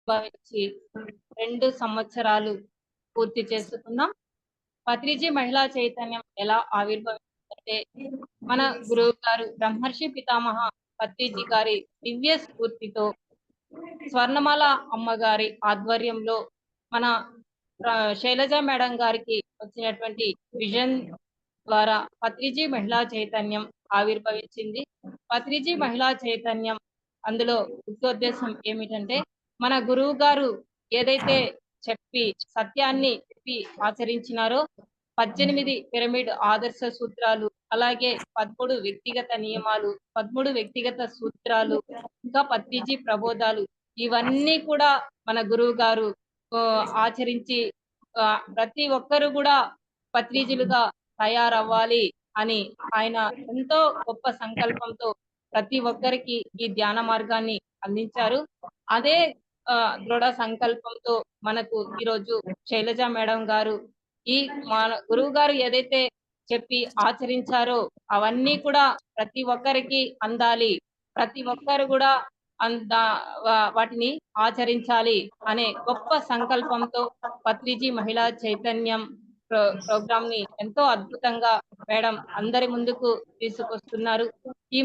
భావించి 2 సంవత్సరాలు పూర్తి చేసుకున్నాం. పత్రిజీ మహిళా చైతన్యం ఎలా ఆవిర్భవించిందంటే, మన గురువు గారు బ్రహ్మర్షి పితామహ పత్రిజీ గారి దివ్య స్ఫూర్తితో స్వర్ణమాల అమ్మగారి ఆధ్వర్యంలో మన శైలజ మేడం గారికి వచ్చినటువంటి విజన్ ద్వారా పత్రిజీ మహిళా చైతన్యం ఆవిర్భవించింది. పత్రిజీ మహిళా చైతన్యం అందులో ముఖ్యోద్దేశం ఏమిటంటే, మన గురువు గారు ఏదైతే సత్యాన్ని చెప్పి ఆచరించినారో 18 పిరమిడ్ ఆదర్శ సూత్రాలు, అలాగే 13 వ్యక్తిగత నియమాలు, 13 వ్యక్తిగత సూత్రాలు, ఇంకా పత్రిజీ ప్రబోధాలు, ఇవన్నీ కూడా మన గురువు గారు ఆచరించి ప్రతి ఒక్కరు కూడా పత్రిజీలుగా తయారవ్వాలి అని ఆయన ఎంతో గొప్ప సంకల్పంతో ప్రతి ఒక్కరికి ఈ ధ్యాన మార్గాన్ని అందించారు. అదే దృఢ సంకల్పంతో మనకు ఈరోజు శైలజ మేడం గారు ఈ మన గురువు గారు ఏదైతే చెప్పి ఆచరించారో అవన్నీ కూడా ప్రతి ఒక్కరికి అందాలి, ప్రతి ఒక్కరు కూడా వాటిని ఆచరించాలి అనే గొప్ప సంకల్పంతో పత్రిజీ మహిళా చైతన్యం ప్రోగ్రామ్ ని ఎంతో అద్భుతంగా మేడం అందరి ముందుకు తీసుకొస్తున్నారు. ఈ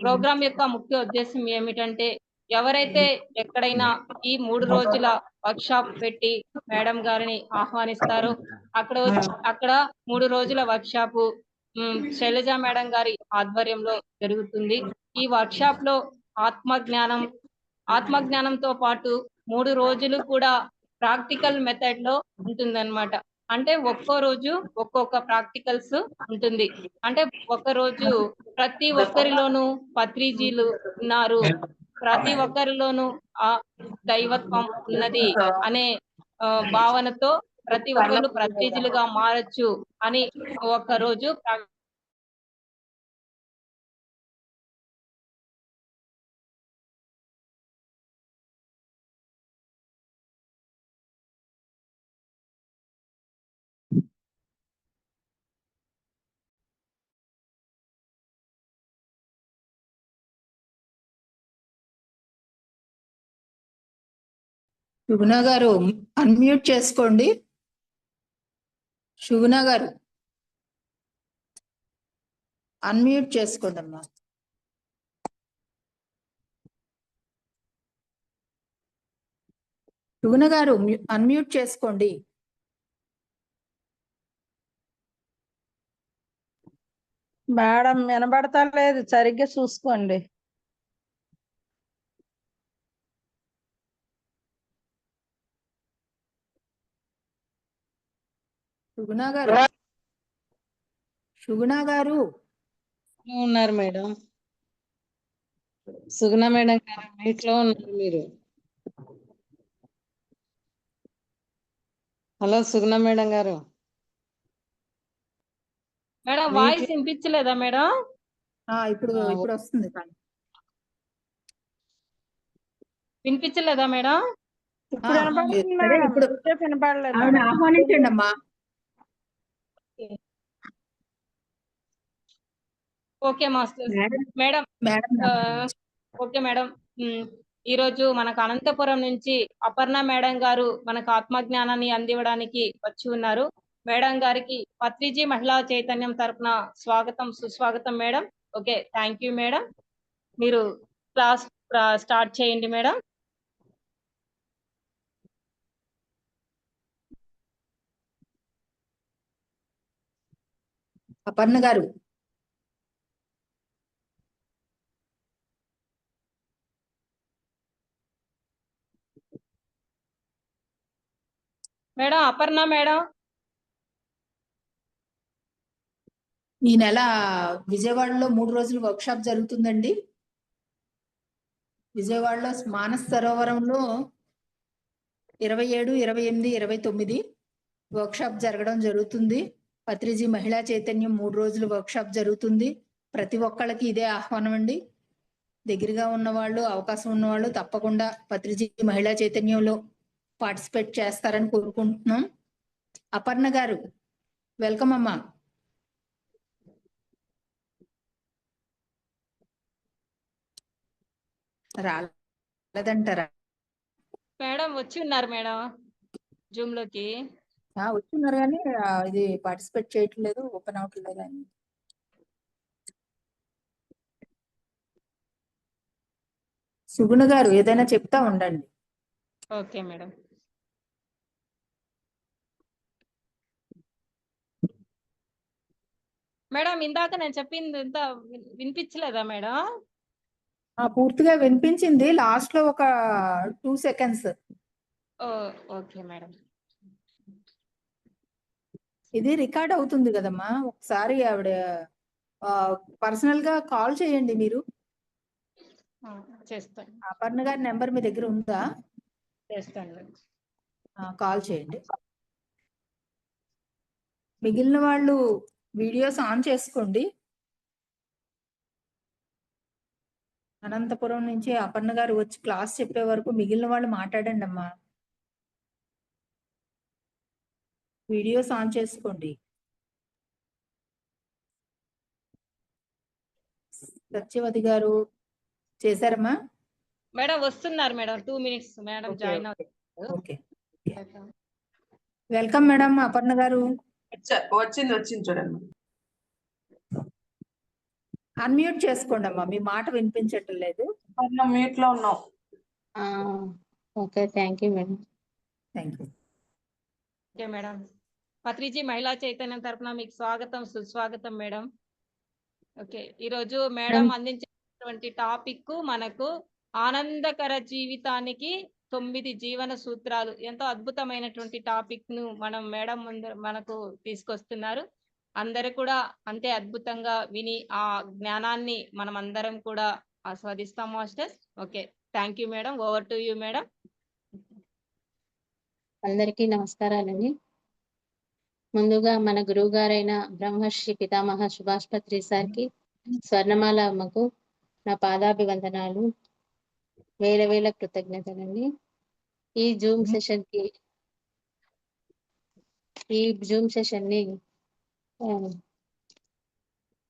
ప్రోగ్రాం యొక్క ముఖ్య ఉద్దేశం ఏమిటంటే, ఎవరైతే ఎక్కడైనా ఈ 3 రోజుల వర్క్ షాప్ పెట్టి మేడం గారిని ఆహ్వానిస్తారో అక్కడ 3 రోజుల వర్క్ షాప్ శైలజ మేడం గారి ఆధ్వర్యంలో జరుగుతుంది. ఈ వర్క్ షాప్ లో ఆత్మజ్ఞానంతో పాటు 3 రోజులు కూడా ప్రాక్టికల్ మెథడ్ లో ఉంటుందన్నమాట. అంటే ఒక్కో రోజు ఒక్కొక్క ప్రాక్టికల్స్ ఉంటుంది. అంటే ఒక రోజు ప్రతి ఒక్కరిలోనూ పత్రిజీలు ఉన్నారు, ప్రతి ఒక్కరిలోనూ ఆ దైవత్వం ఉన్నది అనే భావనతో ప్రతి ఒక్కరు పత్రిజీలుగా మారచ్చు అని ఒక రోజు శుగుణ గారు అన్మ్యూట్ చేసుకోండి. శుగుణ గారు అన్మ్యూట్ చేసుకోండి అమ్మా. శుగుణ గారు అన్మ్యూట్ చేసుకోండి. మేడం వినబడతలేదు, సరిగ్గా చూసుకోండి. శుగుణ గారు ఉన్నారు మేడం. సుగుణ మేడం గారు మీట్లో ఉన్నారు మీరు. హలో సుగుణ మేడం గారు. మేడం వాయిస్ వినిపించలేదా మేడం? ఇప్పుడు వస్తుంది. వినిపించలేదా మేడం? ఇప్పుడు వినపడుతుంది మేడం. ఇప్పుడు వినపడలేదు. ఆహ్వానించండి అమ్మా. Okay master madam. Okay madam. ఈరోజు మనకు అనంతపురం నుంచి అపర్ణ మేడం గారు మనకు ఆత్మజ్ఞానాన్ని అందివ్వడానికి వచ్చి ఉన్నారు. మేడం గారికి పత్రిజీ మహిళా చైతన్యం తరపున స్వాగతం, సుస్వాగతం madam. Okay, thank you madam. మీరు క్లాస్ స్టార్ట్ చేయండి మేడం. అపర్ణ గారు మేడం, అపర్ణ మేడం. ఈ నెల విజయవాడలో 3 రోజులు వర్క్ షాప్ జరుగుతుందండి. విజయవాడలో మానస్ సరోవరంలో 27, 28, 29 వర్క్ షాప్ జరగడం జరుగుతుంది. పత్రిజీ మహిళా చైతన్యం 3 రోజులు వర్క్ షాప్ జరుగుతుంది. ప్రతి ఒక్కళ్ళకి ఇదే ఆహ్వానం అండి. దగ్గరగా ఉన్నవాళ్ళు, అవకాశం ఉన్నవాళ్ళు తప్పకుండా పత్రిజీ మహిళా చైతన్యంలో పార్టిసిపేట్ చేస్తారని కోరుకుంటున్నాం. అపర్ణ గారు వెల్కమ్ అమ్మా. రాలేదంటారా? మేడం వచ్చి ఉన్నారు మేడం జూమ్ లోకి. వచ్చున్నారు కానీ ఇది పార్టిసిపేట్ చేయట్లేదు, ఓపెన్ అవ్వట్లేదు అని. సుగుణ గారు ఏదైనా చెప్తా ఉండండి. Okay madam. మేడం ఇందాక నేను చెప్పింది ఎంత వినిపించలేదా మేడం? పూర్తిగా వినిపించింది, లాస్ట్ లో ఒక 2 seconds. Okay madam. ఇది రికార్డ్ అవుతుంది కదమ్మా, ఒకసారి ఆవిడ పర్సనల్ గా కాల్ చేయండి మీరు. చేస్తాను అపర్ణ గారి నెంబర్ మీ దగ్గర ఉందా? చేస్తాను. కాల్ చేయండి. మిగిలిన వాళ్ళు వీడియోస్ ఆన్ చేసుకోండి. అనంతపురం నుంచి అపర్ణ గారు వచ్చి క్లాస్ చెప్పే వరకు మిగిలిన వాళ్ళు మాట్లాడండి అమ్మా. వీడియోస్ ఆన్ చేసుకోండి. సత్యవతి గారు చేశారమ్మా? మేడం వస్తున్నారు మేడం, 2 minutes మేడం జాయిన్ అవుతారు. ఓకే, వెల్కమ్ మేడం అపర్ణ గారు. వచ్చింది చూడండి. అన్మ్యూట్ చేసుకోండి అమ్మా, మీ మాట వినిపించట్లేదు. మ్యూట్ లో ఉన్నాం. Okay, thank you madam. Thank you. Okay madam. Patriji మహిళా చైతన్యం తరపున మీకు స్వాగతం, సుస్వాగతం మేడం. ఓకే, ఈరోజు మేడం అందించినటువంటి టాపిక్ మనకు ఆనందకర జీవితానికి 9 జీవన సూత్రాలు. ఎంతో అద్భుతమైనటువంటి టాపిక్ ను మేడం మనకు తీసుకొస్తున్నారు. అందరూ కూడా అంతే అద్భుతంగా విని ఆ జ్ఞానాన్ని మనం అందరం కూడా ఆస్వాదిస్తాం masters. Okay, thank you madam. Over to you madam. అందరికీ నమస్కారాలండి. ముందుగా మన గురువు గారైన బ్రహ్మర్షి పితామహ సుభాష్ పత్రి సార్కి, స్వర్ణమాల అమ్మకు నా పాదాభివందనాలు, వేల వేల కృతజ్ఞతలండి. ఈ జూమ్ సెషన్ ని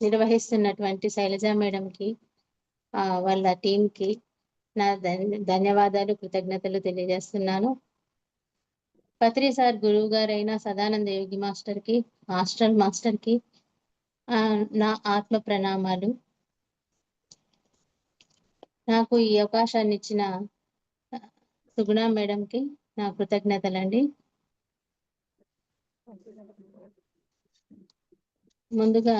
నిర్వహిస్తున్నటువంటి శైలజ మేడంకి, వాళ్ళ టీంకి నా ధన్యవాదాలు, కృతజ్ఞతలు తెలియజేస్తున్నాను. పత్రి సార్ గురువు గారైన సదానంద యోగి మాస్టర్కి, హాస్టల్ మాస్టర్కి నా ఆత్మ ప్రణామాలు. నాకు ఈ అవకాశాన్ని ఇచ్చిన సుగుణ మేడంకి నా కృతజ్ఞతలండి. ముందుగా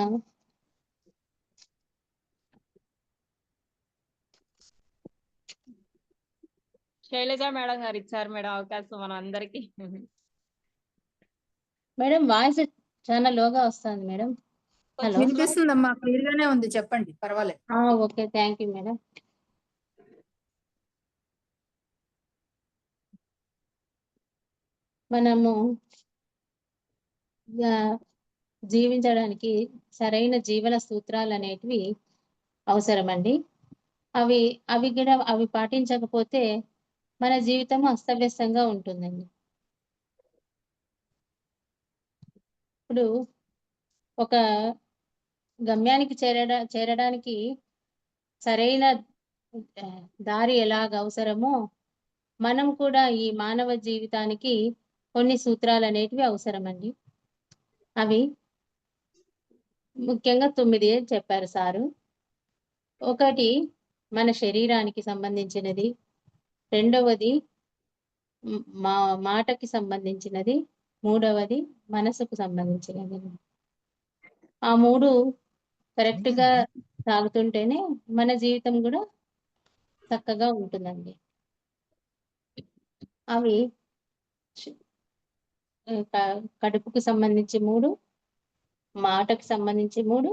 శైలజ మేడం గారు ఇచ్చారు మేడం అవకాశం మన అందరికి. మేడం వాయిస్ చాలా లోగా వస్తుంది మేడం. హలో, వినిపిస్తుందమ్మా, క్లియర్ గానే ఉంది, చెప్పండి, పర్వాలేదు. Okay, thank you madam. మనము జీవించడానికి సరైన జీవన సూత్రాలు అనేటివి అవసరమండి. అవి పాటించకపోతే మన జీవితం అస్తవ్యస్తంగా ఉంటుందండి. ఇప్పుడు ఒక గమ్యానికి చేరడానికి సరైన దారి ఎలాగ అవసరమో, మనం కూడా ఈ మానవ జీవితానికి కొన్ని సూత్రాలు అనేటివి అవసరమండి. అవి ముఖ్యంగా 9 చెప్పారు సారు. ఒకటి మన శరీరానికి సంబంధించినది, రెండవది మాటకి సంబంధించినది, మూడవది మనసుకు సంబంధించినది. ఆ 3 కరెక్ట్ గా సాగుతుంటేనే మన జీవితం కూడా చక్కగా ఉంటుందండి. అవి కడుపుకు సంబంధించి 3, మాటకు సంబంధించి 3,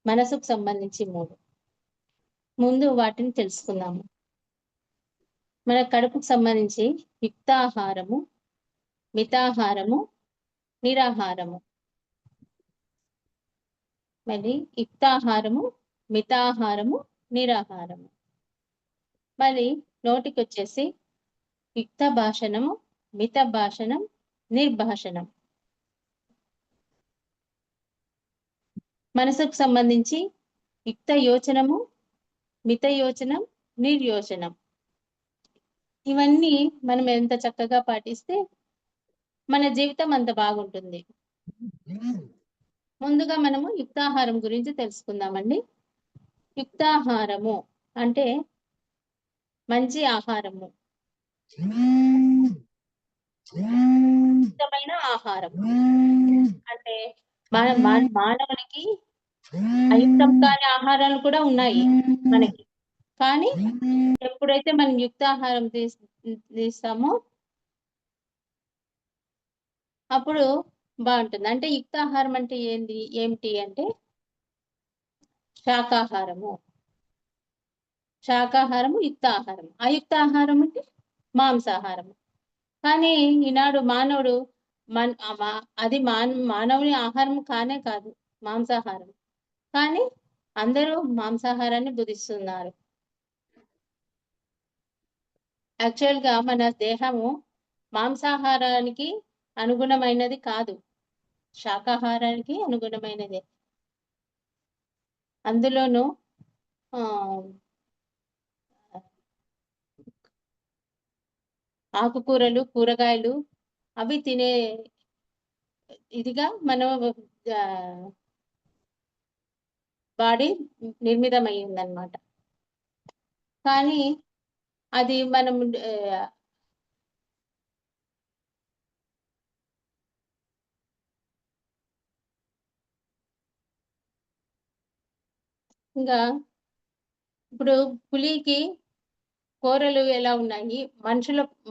మనసుకు సంబంధించి 3. ముందు వాటిని తెలుసుకుందాము. మన కడుపుకు సంబంధించి యుక్తాహారము, మితాహారము, నిరాహారము. మరి యుక్తాహారము, మితాహారము, నిరాహారము. మరి నోటికి వచ్చేసి యుక్త భాషణము, మిత భాషణం, నిర్భాషణం. మనసుకు సంబంధించి యుక్త యోచనము, మిత యోచనం, నిర్యోచనం. ఇవన్నీ మనం ఎంత చక్కగా పాటిస్తే మన జీవితం అంత బాగుంటుంది. ముందుగా మనము యుక్తాహారం గురించి తెలుసుకుందామండి. యుక్తాహారము అంటే మంచి ఆహారము, యుక్తమైన ఆహారం. అంటే మానవునికి అయుక్తం కాని ఆహారాలు కూడా ఉన్నాయి మనకి. కానీ ఎప్పుడైతే మనం యుక్తాహారం తీస్తామో అప్పుడు బాగుంటుంది. అంటే యుక్తాహారం అంటే ఏమిటి అంటే శాకాహారము యుక్తాహారం. అయుక్తాహారం అంటే మాంసాహారము. కానీ ఈనాడు మానవుడు అది మానవుని ఆహారం కానే కాదు మాంసాహారం. కానీ అందరూ మాంసాహారాన్ని భుజిస్తున్నారు. యాక్చువల్ గా మన దేహము మాంసాహారానికి అనుగుణమైనది కాదు, శాకాహారానికి అనుగుణమైనదే. అందులోనూ ఆకుకూరలు, కూరగాయలు అవి తినే ఇదిగా మనం బాడీ నిర్మితమైందన్నమాట. కానీ అది మనం ఇంకా ఇప్పుడు పులికి కూరలు ఎలా ఉన్నాయి,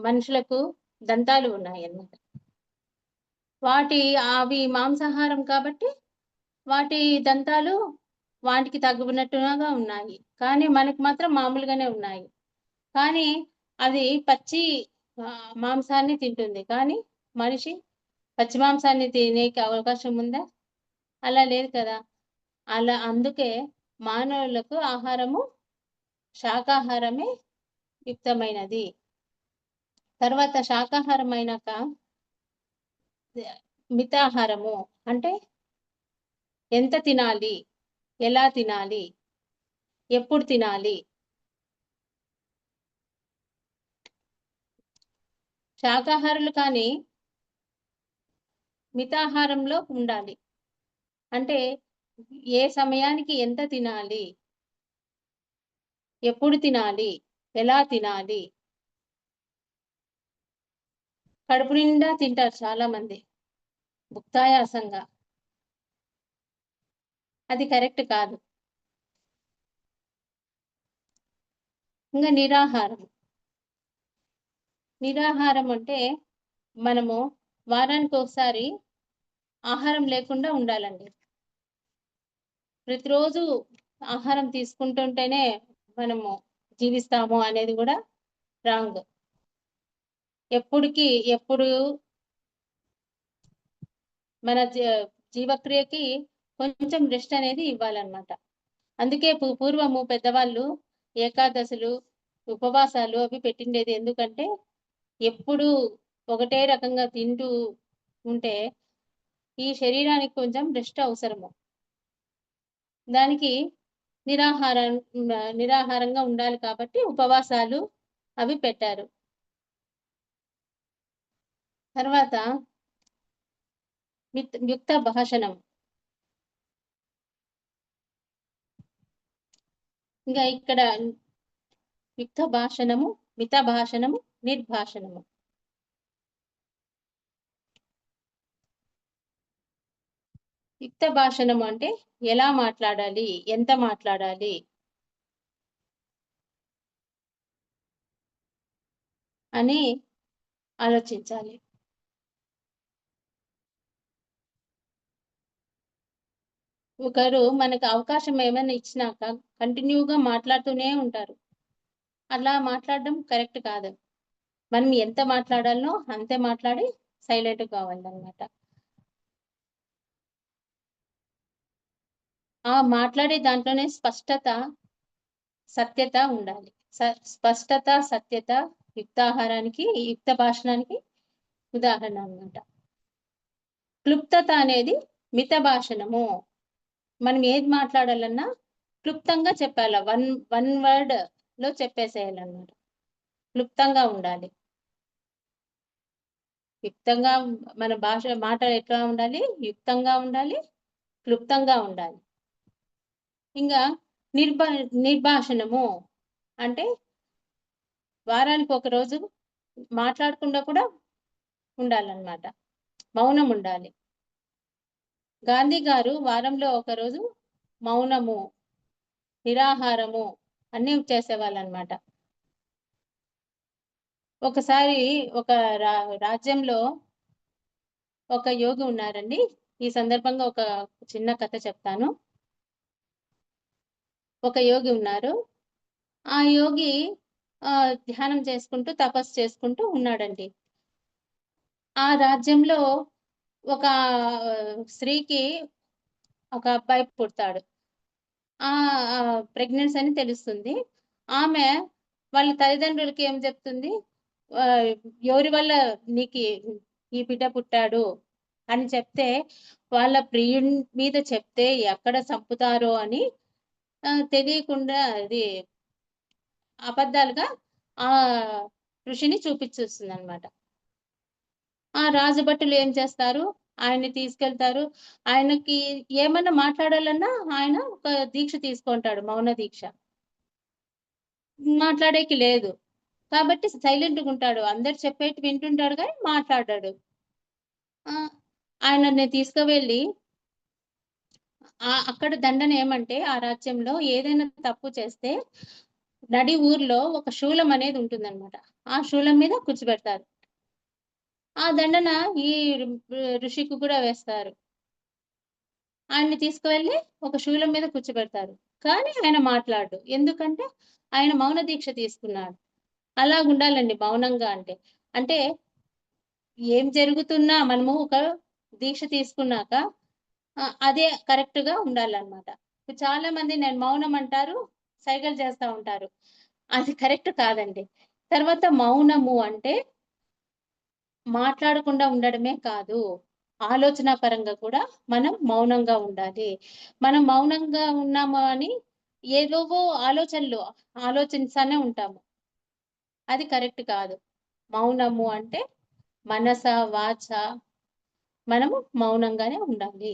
మనుషులకు దంతాలు ఉన్నాయి అన్నమాట. అవి మాంసాహారం కాబట్టి వాటి దంతాలు వాటికి తగ్గినట్టుగా ఉన్నాయి. కానీ మనకు మాత్రం మామూలుగానే ఉన్నాయి. కానీ అది పచ్చి మాంసాన్ని తింటుంది. కానీ మనిషి పచ్చి మాంసాన్ని తినేకి అవకాశం ఉందా? అలా లేదు కదా. అందుకే మానవులకు ఆహారము శాకాహారమే యుక్తమైనది. తర్వాత శాకాహారం అయినాక మితాహారము అంటే ఎంత తినాలి, ఎలా తినాలి, ఎప్పుడు తినాలి. శాకాహారులు కానీ మితాహారంలో ఉండాలి. అంటే ఏ సమయానికి ఎంత తినాలి, ఎప్పుడు తినాలి, ఎలా తినాలి. కడుపు నిండా తింటారు చాలా మంది భుక్తాయాసంగా. అది కరెక్ట్ కాదు. ఇంకా నిరాహారం అంటే మనము వారానికి ఒకసారి ఆహారం లేకుండా ఉండాలండి. ప్రతిరోజు ఆహారం తీసుకుంటుంటేనే మనము జీవిస్తాము అనేది కూడా రాంగ్. ఎప్పుడు మన జీవక్రియకి కొంచెం రెస్ట్ అనేది ఇవ్వాలన్నమాట. అందుకే పూర్వము పెద్దవాళ్ళు ఏకాదశులు, ఉపవాసాలు అవి పెట్టిండేది. ఎందుకంటే ఎప్పుడు ఒకటే రకంగా తింటూ ఉంటే ఈ శరీరానికి కొంచెం రెస్ట్ అవసరము. దానికి నిరాహారంగా ఉండాలి కాబట్టి ఉపవాసాలు అవి పెట్టారు. తర్వాత యుక్త భాషణం. ఇంకా ఇక్కడ యుక్త భాషణము, మిత భాషణము, నిర్భాషణము. యుక్త భాషణం అంటే ఎలా మాట్లాడాలి, ఎంత మాట్లాడాలి అని ఆలోచించాలి. ఒకరు మనకు అవకాశం ఏమైనా ఇచ్చినాక కంటిన్యూగా మాట్లాడుతూనే ఉంటారు. అలా మాట్లాడడం కరెక్ట్ కాదు. మనం ఎంత మాట్లాడాలనో అంతే మాట్లాడి సైలెంట్ కావాలన్నమాట. ఆ మాట్లాడే దాంట్లోనే స్పష్టత, సత్యత ఉండాలి. స్పష్టత, సత్యత యుక్తాహారానికి, యుక్త భాషణానికి ఉదాహరణ అన్నమాట. క్లుప్తత అనేది మిత భాషణము. మనం ఏది మాట్లాడాలన్నా క్లుప్తంగా చెప్పాల, వన్ వర్డ్ లో చెప్పేసేయాలన్నమాట. క్లుప్తంగా ఉండాలి. యుక్తంగా మన మాట ఎట్లా ఉండాలి? యుక్తంగా ఉండాలి, క్లుప్తంగా ఉండాలి. ఇంకా నిర్భాషణము అంటే వారానికి ఒక రోజు మాట్లాడకుండా కూడా ఉండాలన్నమాట. మౌనం ఉండాలి. గాంధీ గారు వారంలో ఒక రోజు మౌనము, నిరాహారము అన్నీ చేసేవాళ్ళన్నమాట. ఒకసారి ఒక రాజ్యంలో ఒక యోగి ఉన్నారండి. ఈ సందర్భంగా ఒక చిన్న కథ చెప్తాను. ఒక యోగి ఉన్నారు. ఆ యోగి ధ్యానం చేసుకుంటూ తపస్సు చేసుకుంటూ ఉన్నాడండి. ఆ రాజ్యంలో ఒక స్త్రీకి ఒక అబ్బాయి పుడతాడు. ప్రెగ్నెన్సీ అని తెలుస్తుంది. ఆమె వాళ్ళ తల్లిదండ్రులకి ఏం చెప్తుంది? ఎవరి వల్ల నీకు ఈ బిడ్డ పుట్టాడు అని చెప్తే, వాళ్ళ ప్రియుని మీద చెప్తే ఎక్కడ చంపుతారో అని తెలియకుండా అది అబద్ధాలుగా ఆ ఋషిని చూపించేస్తుంది అనమాట. ఆ రాజభటులు ఏం చేస్తారు? ఆయన్ని తీసుకెళ్తారు. ఆయనకి ఏమన్నా మాట్లాడాలన్నా ఆయన ఒక దీక్ష తీసుకుంటాడు, మౌన దీక్ష. మాట్లాడేకి లేదు కాబట్టి సైలెంట్‌గా ఉంటాడు. అందరు చెప్పేటి వింటుంటాడు కానీ మాట్లాడాడు. ఆయనని తీసుకువెళ్ళి అక్కడ దండన ఏమంటే ఆ రాజ్యంలో ఏదైనా తప్పు చేస్తే నడి ఊర్లో ఒక శూలం అనేది ఉంటుందన్నమాట. ఆ శూలం మీద కూర్చోబెడతారు. ఆ దండన ఈ ఋషికి కూడా వేస్తారు. ఆయన్ని తీసుకువెళ్ళి ఒక శూలం మీద కూర్చోబెడతారు. కానీ ఆయన మాట్లాడు. ఎందుకంటే ఆయన మౌన దీక్ష తీసుకున్నాడు. అలాగుండాలండి మౌనంగా అంటే. అంటే ఏం జరుగుతున్నా మనము ఒక దీక్ష తీసుకున్నాక అదే కరెక్ట్‌గా ఉండాలన్నమాట. చాలా మంది నేను మౌనం అంటారు, సైగలు చేస్తా ఉంటారు. అది కరెక్ట్ కాదండి. తర్వాత మౌనము అంటే మాట్లాడకుండా ఉండడమే కాదు, ఆలోచన పరంగా కూడా మనం మౌనంగా ఉండాలి. మనం మౌనంగా ఉన్నాము అని ఏవేవో ఆలోచనలు ఆలోచిస్తానే ఉంటాము. అది కరెక్ట్ కాదు. మౌనము అంటే మనస, వాచ మనము మౌనంగానే ఉండాలి.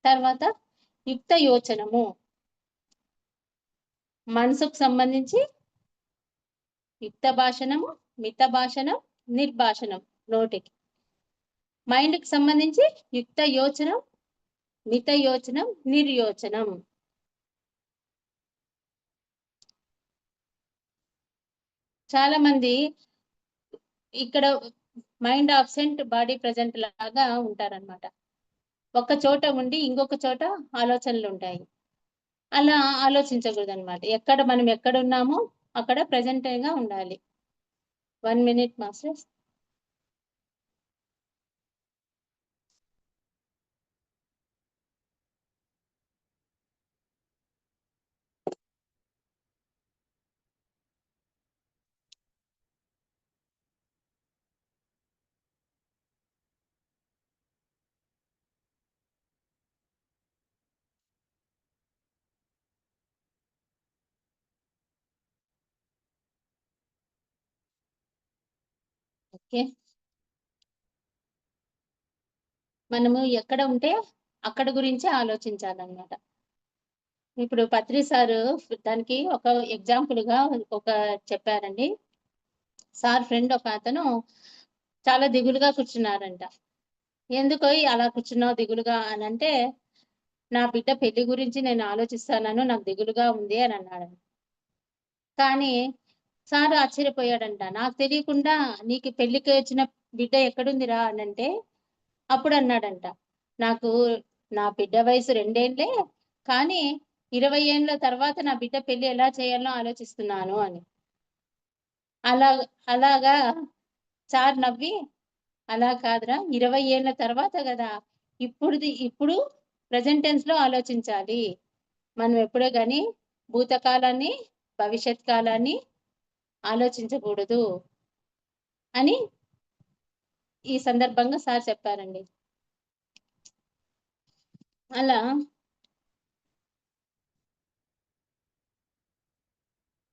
తర్వాత యుక్త యోచనము. మనసుకు సంబంధించి యుక్త భాషణము, మిత భాషణం, నిర్భాషణం నోటికి. మైండ్కి సంబంధించి యుక్త యోచనం, మిత యోచనం, నిర్యోచనం. చాలా మంది ఇక్కడ మైండ్ అబ్సెంట్, బాడీ ప్రెజెంట్ లాగా ఉంటారన్నమాట. ఒక చోట ఉండి ఇంకొక చోట ఆలోచనలు ఉంటాయి. అలా ఆలోచించకూడదు అనమాట. మనం ఎక్కడ ఉన్నామో అక్కడ ప్రెజెంట్గా ఉండాలి. 1 minute మాస్టర్స్. ఓకే, మనము ఎక్కడ ఉంటే అక్కడ గురించి ఆలోచించాలన్నమాట. ఇప్పుడు పత్రి సారు దానికి ఒక ఎగ్జాంపుల్ గా ఒక చెప్పారండి. సార్ ఫ్రెండ్ ఒక అతను చాలా దిగులుగా కూర్చున్నారంట. ఎందుకో అలా కూర్చున్నావు దిగులుగా అని అంటే, నా బిడ్డ పెళ్లి గురించి నేను ఆలోచిస్తాను, నాకు దిగులుగా ఉంది అని అన్నాడు. కానీ సార్ ఆశ్చర్యపోయాడంట. నాకు తెలియకుండా నీకు పెళ్లికి వచ్చిన బిడ్డ ఎక్కడుందిరా అని అంటే, అప్పుడు అన్నాడంట, నాకు నా బిడ్డ వయసు 2 ఏళ్లే, కానీ 20 ఏళ్ల తర్వాత నా బిడ్డ పెళ్లి ఎలా చేయాలో ఆలోచిస్తున్నాను అని. అలాగా సార్ నవ్వి, అలా కాదురా, 20 ఏళ్ల తర్వాత కదా, ఇప్పుడు ప్రెజెంట్ టెన్స్ లో ఆలోచించాలి. మనం ఎప్పుడే గాని భూతకాలాన్ని, భవిష్యత్ కాలాన్ని ఆలోచించకూడదు అని ఈ సందర్భంగా సార్ చెప్పారండి. అలా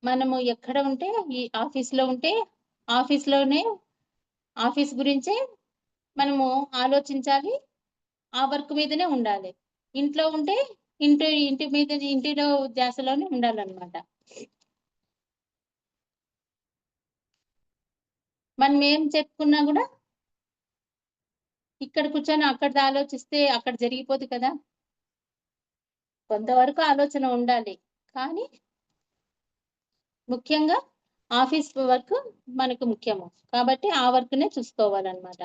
మనము ఎక్కడ ఉంటే ఈ ఆఫీస్లో ఉంటే ఆఫీస్ గురించే మనము ఆలోచించాలి, ఆ వర్క్ మీదనే ఉండాలి. ఇంట్లో ఉంటే ఇంటిలో ధ్యాసలోనే ఉండాలన్నమాట. మనం ఏం చెప్పుకున్నా కూడా ఇక్కడ కూర్చొని అక్కడిది ఆలోచిస్తే అక్కడ జరిగిపోదు కదా. కొంతవరకు ఆలోచన ఉండాలి, కానీ ముఖ్యంగా ఆఫీస్ వర్క్ మనకు ముఖ్యము కాబట్టి ఆ వర్క్నే చూసుకోవాలన్నమాట.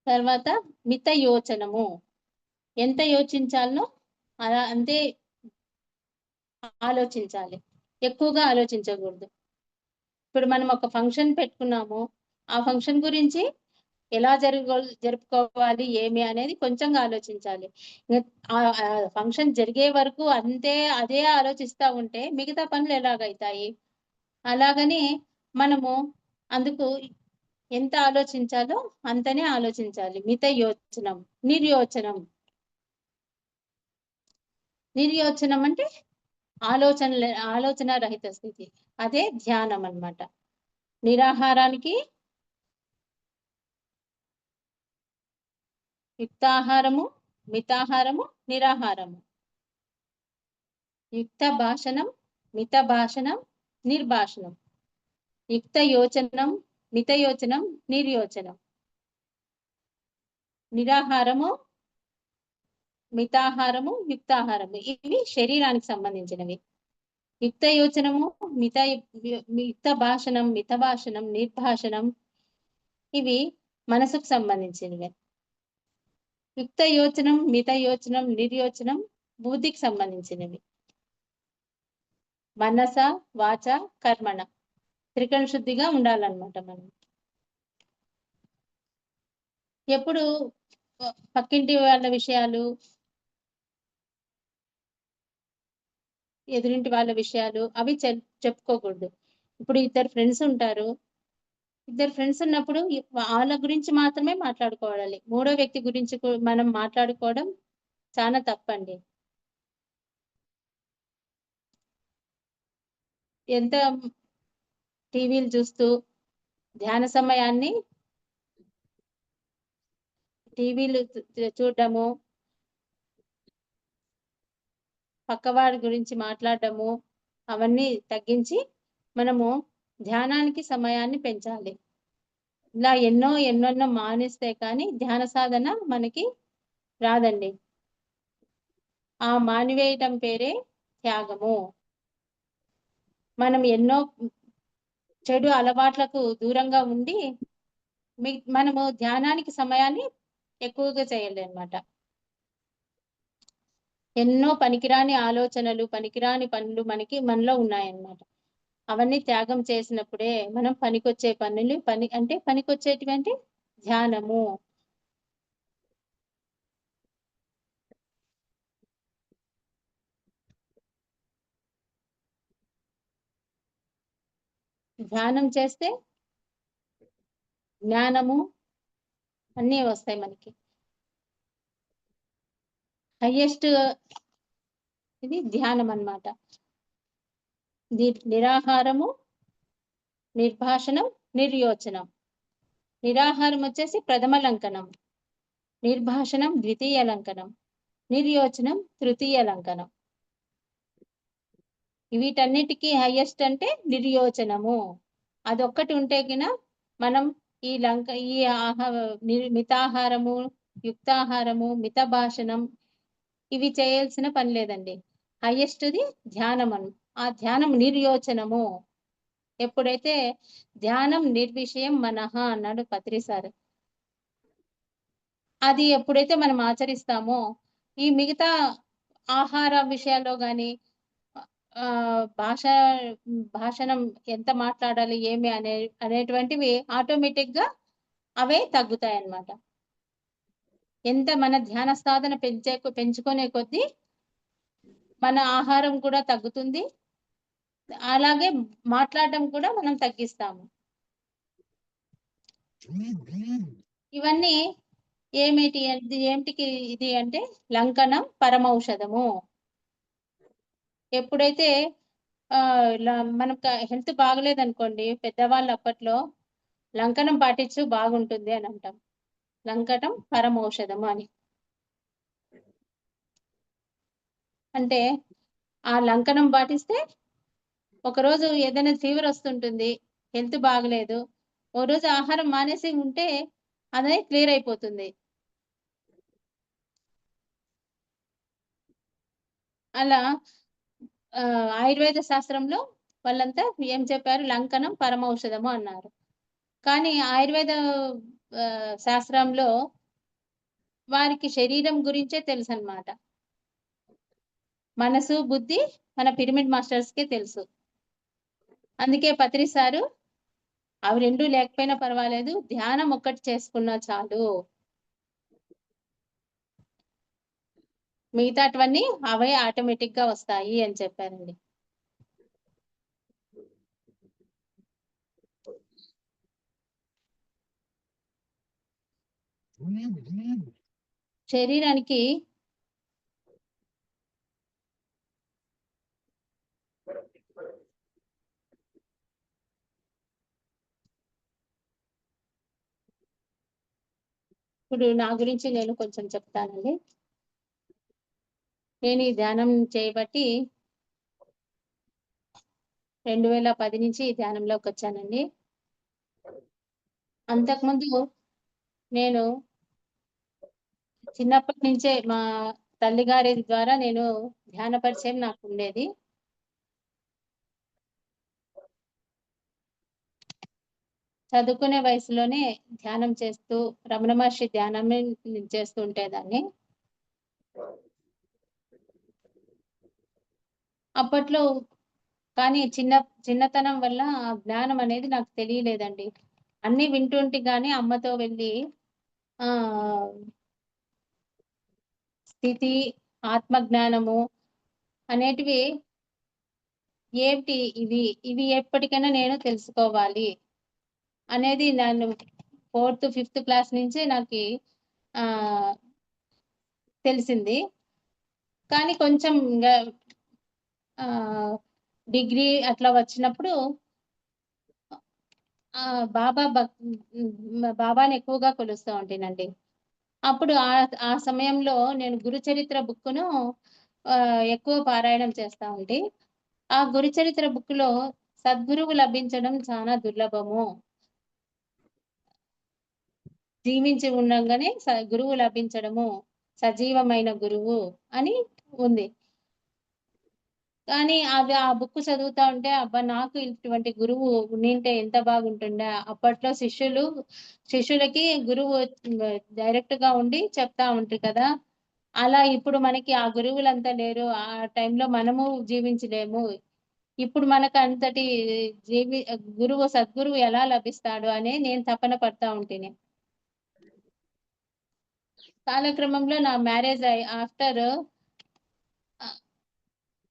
తర్వాత మిత యోచనము, ఎంత యోచించాలనో అలా అంతే ఆలోచించాలి, ఎక్కువగా ఆలోచించకూడదు. ఇప్పుడు మనం ఒక ఫంక్షన్ పెట్టుకున్నాము, ఆ ఫంక్షన్ గురించి ఎలా జరుపుకోవాలి ఏమి అనేది కొంచెంగా ఆలోచించాలి. ఫంక్షన్ జరిగే వరకు అదే ఆలోచిస్తూ ఉంటే మిగతా పనులు ఎలాగైతాయి? అలాగని మనము అందుకు ఎంత ఆలోచించాలో అంతనే ఆలోచించాలి. మిత యోచనం. నిర్యోచనం అంటే ఆలోచన రహిత స్థితి, అదే ధ్యానం అన్నమాట. నిరాహారానికి యుక్తాహారము, మితాహారము, నిరాహారము. యుక్త భాషణం, మిత భాషణం, నిర్భాషణం. యుక్త యోచనం, మిత యోచనం, నిర్యోచనం. నిరాహారము, మితాహారము, యుక్తాహారము, ఇవి శరీరానికి సంబంధించినవి. యుక్త యోచనము, యుక్త భాషణం, మిత భాషణం, నిర్భాషణం, ఇవి మనసుకు సంబంధించినవి. యుక్త యోచనం, మిత యోచనం, నిర్యోచనం బుద్ధికి సంబంధించినవి. మనస, వాచ, కర్మణ త్రికరణ శుద్ధిగా ఉండాలన్నమాట. మనం ఎప్పుడు పక్కింటి వాళ్ళ విషయాలు, ఎదురింటి వాళ్ళ విషయాలు అవి చెప్పుకోకూడదు. ఇప్పుడు ఇద్దరు ఫ్రెండ్స్ ఉంటారు, ఇద్దరు ఫ్రెండ్స్ ఉన్నప్పుడు వాళ్ళ గురించి మాత్రమే మాట్లాడుకోవాలి. మూడో వ్యక్తి గురించి మనం మాట్లాడుకోవడం చాలా తప్పండి. ఎంత టీవీలు చూస్తూ ధ్యాన సమయాన్ని టీవీలు చూడడము, పక్కవాడి గురించి మాట్లాడటము అవన్నీ తగ్గించి మనము ధ్యానానికి సమయాన్ని పెంచాలి. ఇలా ఎన్నెన్నో మానేస్తే కానీ ధ్యాన సాధన మనకి రాదండి. ఆ మానివేయటం పేరే త్యాగము. మనం ఎన్నో చెడు అలవాట్లకు దూరంగా ఉండి మనము ధ్యానానికి సమయాన్ని ఎక్కువగా చేయాలి అన్నమాట. ఎన్నో పనికిరాని ఆలోచనలు, పనికిరాని పనులు మనలో ఉన్నాయన్నమాట. అవన్నీ త్యాగం చేసినప్పుడే మనం పనికొచ్చే పనికొచ్చేటివి అంటే ధ్యానము. ధ్యానం చేస్తే జ్ఞానము అన్నీ వస్తాయి మనకి. హైయెస్ట్ ఇది ధ్యానం అన్నమాట. నిరాహారము, నిర్భాషణం, నిర్యోచనం. నిరాహారం వచ్చేసి ప్రథమ లంకనం, నిర్భాషణం ద్వితీయ లంకనం, నిర్యోచనం తృతీయ లంకనం. వీటన్నిటికీ హైయెస్ట్ అంటే నిర్యోచనము. అదొక్కటి ఉంటే గిన మనం ఈ మితాహారము, యుక్తాహారము, మిత భాషణం ఇవి చేయాల్సిన పని లేదండి. హైయెస్ట్ది ధ్యానం. ఆ ధ్యానం నిర్యోచనము. ఎప్పుడైతే ధ్యానం నిర్విషయం మనః అన్నాడు పత్రి సార్. అది ఎప్పుడైతే మనం ఆచరిస్తామో ఈ మిగతా ఆహార విషయాల్లో కానీ భాషణం ఎంత మాట్లాడాలి ఏమి అనేటువంటివి ఆటోమేటిక్ గా అవే తగ్గుతాయి అన్నమాట. ఎంత మన ధ్యాన సాధన పెంచుకునే కొద్దీ మన ఆహారం కూడా తగ్గుతుంది, అలాగే మాట్లాడడం కూడా మనం తగ్గిస్తాము. ఇవన్నీ ఏమిటికి ఇది అంటే లంకనం పరమౌషధము. ఎప్పుడైతే మనకు హెల్త్ బాగలేదనుకోండి, పెద్దవాళ్ళు అప్పట్లో లంకనం పాటించు బాగుంటుంది అని అంటాం. లంకనం పరమౌషధము అని అంటే ఆ లంకనం పాటిస్తే ఒకరోజు ఏదైనా ఫీవర్ వస్తుంటుంది, హెల్త్ బాగలేదు, ఓ రోజు ఆహారం మానేసి ఉంటే అదే క్లియర్ అయిపోతుంది. అలా ఆయుర్వేద శాస్త్రంలో వాళ్ళంతా ఏం చెప్పారు? లంకనం పరమౌషధము అన్నారు. కానీ ఆయుర్వేద శాస్త్రంలో వారికి శరీరం గురించే తెలుసు అన్నమాట. మనసు, బుద్ధి మన పిరమిడ్ మాస్టర్స్ కే తెలుసు. అందుకే పత్రి సారు అవి రెండు లేకపోయినా పర్వాలేదు, ధ్యానం ఒక్కటి చేసుకున్నా చాలు, మిగతావన్నీ అవే ఆటోమేటిక్ గా వస్తాయి అని చెప్పారండి. శరీరానికి ఇప్పుడు నా గురించి నేను కొంచెం చెప్తానండి. నేను ఈ ధ్యానం చేయబట్టి 2010 నుంచి ఈ ధ్యానంలోకి వచ్చానండి. అంతకుముందు నేను చిన్నప్పటి నుంచే మా తల్లిగారి ద్వారా నేను ధ్యాన పరిచయం నాకు ఉండేది. చదువుకునే వయసులోనే ధ్యానం చేస్తూ రమణ మహర్షి ధ్యానం చేస్తూ ఉండేదాన్ని. అప్పట్లో కానీ చిన్నతనం వల్ల ఆ జ్ఞానం అనేది నాకు తెలియలేదండి. అన్ని వింటుంటే గానీ అమ్మతో వెళ్ళి స్థితి, ఆత్మ జ్ఞానము అనేటివి ఏమిటి ఇవి ఎప్పటికైనా నేను తెలుసుకోవాలి అనేది నన్ను 4th, 5th క్లాస్ నుంచే నాకు తెలిసింది. కానీ కొంచెం డిగ్రీ అట్లా వచ్చినప్పుడు బాబాని ఎక్కువగా కొలుస్తూ ఉంటానండి. అప్పుడు ఆ సమయంలో నేను గురుచరిత్ర బుక్ను ఎక్కువ పారాయణం చేస్తా ఉంటే, ఆ గురుచరిత్ర బుక్లో సద్గురువు లభించడం చాలా దుర్లభము, జీవించి ఉండగానే గురువు లభించడము, సజీవమైన గురువు అని ఉంది. కానీ ఆ బుక్ చదువుతా ఉంటే అబ్బా, నాకు ఇటువంటి గురువు ఉండింటే ఎంత బాగుంటుండే. అప్పట్లో శిష్యులకి గురువు డైరెక్ట్ గా ఉండి చెప్తా ఉంటారు కదా. అలా ఇప్పుడు మనకి ఆ గురువులంతా లేరు. ఆ టైంలో మనము జీవించలేము. ఇప్పుడు మనకు అంతటి సద్గురువు ఎలా లభిస్తాడు అని నేను తపన పడతా ఉంటేనే. కాలక్రమంలో నా మ్యారేజ్ ఆఫ్టర్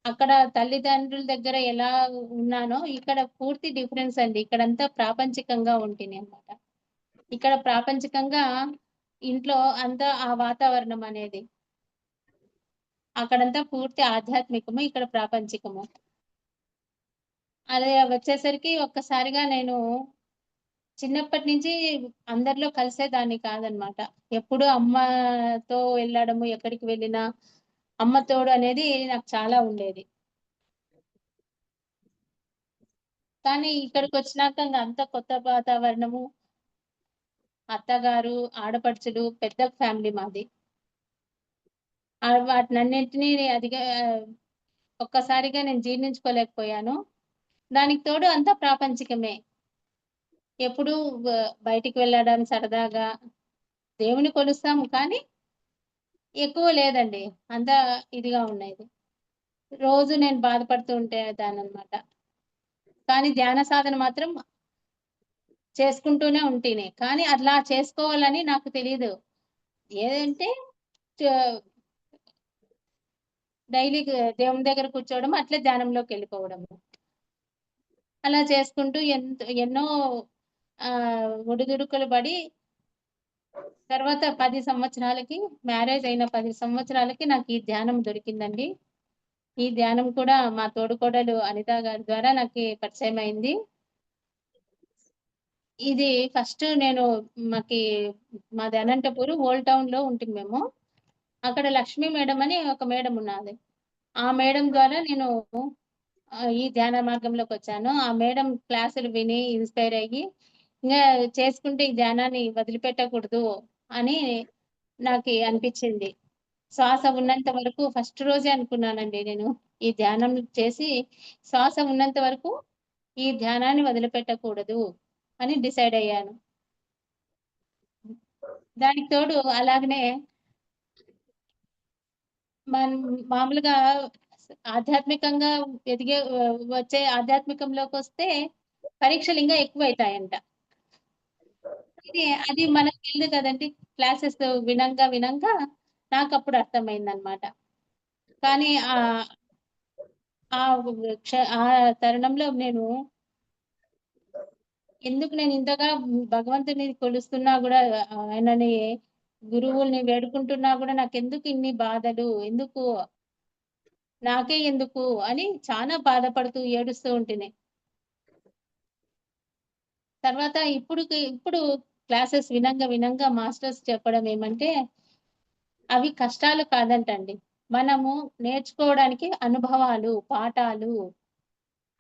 అక్కడ తల్లిదండ్రుల దగ్గర ఎలా ఉన్నానో ఇక్కడ పూర్తి డిఫరెన్స్ అండి. ఇక్కడంతా ప్రాపంచికంగా ఉంటుంది అన్నమాట. ఇక్కడ ప్రాపంచికంగా ఇంట్లో అంతా ఆ వాతావరణం అనేది, అక్కడంతా పూర్తి ఆధ్యాత్మికము, ఇక్కడ ప్రాపంచికము. అదే వచ్చేసరికి ఒక్కసారిగా నేను చిన్నప్పటి నుంచి అందరిలో కలిసేదాన్ని కాదనమాట. ఎప్పుడు అమ్మతో వెళ్ళడము, ఎక్కడికి వెళ్ళినా అమ్మ తోడు అనేది నాకు చాలా ఉండేది. కానీ ఇక్కడికి వచ్చినాక అంత కొత్త వాతావరణము, అత్తగారు, ఆడపడుచులు, పెద్ద ఫ్యామిలీ మాది. వాటినన్నింటినీ ఒక్కసారిగా నేను జీర్ణించుకోలేకపోయాను. దానికి తోడు అంతా ప్రాపంచికమే. ఎప్పుడు బయటికి వెళ్ళడం సరదాగా దేవుని కొలుస్తాము, కానీ ఎక్కువ లేదండి, అంతా ఇదిగా ఉండేది. రోజు నేను బాధపడుతూ దానన్నమాట. కానీ ధ్యాన సాధన మాత్రం చేసుకుంటూనే ఉంటేనే, కానీ అట్లా చేసుకోవాలని నాకు తెలియదు. ఏదంటే డైలీ దేవుని దగ్గర కూర్చోవడం, అట్లే ధ్యానంలోకి వెళ్ళిపోవడము, అలా చేసుకుంటూ ఎన్నో ఒడిదుడుకులు పడి తర్వాత 10 సంవత్సరాలకి మ్యారేజ్ అయిన 10 సంవత్సరాలకి నాకు ఈ ధ్యానం దొరికిందండి. ఈ ధ్యానం కూడా మా తోడుకోడలు అనిత గారి ద్వారా నాకు పరిచయం అయింది. ఇది ఫస్ట్ నేను మాది అనంతపూర్ ఓల్డ్ టౌన్ లో ఉంటుంది మేము. అక్కడ లక్ష్మీ మేడం అని ఒక మేడం ఉన్నది. ఆ మేడం ద్వారా నేను ఈ ధ్యాన మార్గంలోకి వచ్చాను. ఆ మేడం క్లాసులు విని ఇన్స్పైర్ అయ్యి ఇంకా చేసుకుంటే ఈ ధ్యానాన్ని వదిలిపెట్టకూడదు అని నాకు అనిపించింది. శ్వాస ఉన్నంత వరకు ఫస్ట్ రోజే అనుకున్నానండి నేను ఈ ధ్యానం చేసి శ్వాస ఉన్నంత వరకు ఈ ధ్యానాన్ని వదిలిపెట్టకూడదు అని డిసైడ్ అయ్యాను. దానికి తోడు అలాగనే మామూలుగా ఆధ్యాత్మికంగా వచ్చే ఆధ్యాత్మికంలోకి వస్తే పరీక్షలు ఇంకా ఎక్కువైతాయంట. అది మనకు తెలియదు కదండి. క్లాసెస్ వినంగా నాకు అప్పుడు అర్థమైందనమాట. కానీ ఆ తరుణంలో నేను ఎందుకు నేను ఇంతగా భగవంతుని కొలుస్తున్నా కూడా ఆయనని గురువుల్ని వేడుకుంటున్నా కూడా నాకెందుకు ఇన్ని బాధలు, నాకే ఎందుకు అని చాలా బాధపడుతూ ఏడుస్తూ ఉంటుంది. తర్వాత ఇప్పుడు క్లాసెస్ వినంగా మాస్టర్స్ చెప్పడం ఏమంటే అవి కష్టాలు కాదంటండి. మనము నేర్చుకోవడానికి అనుభవాలు, పాఠాలు.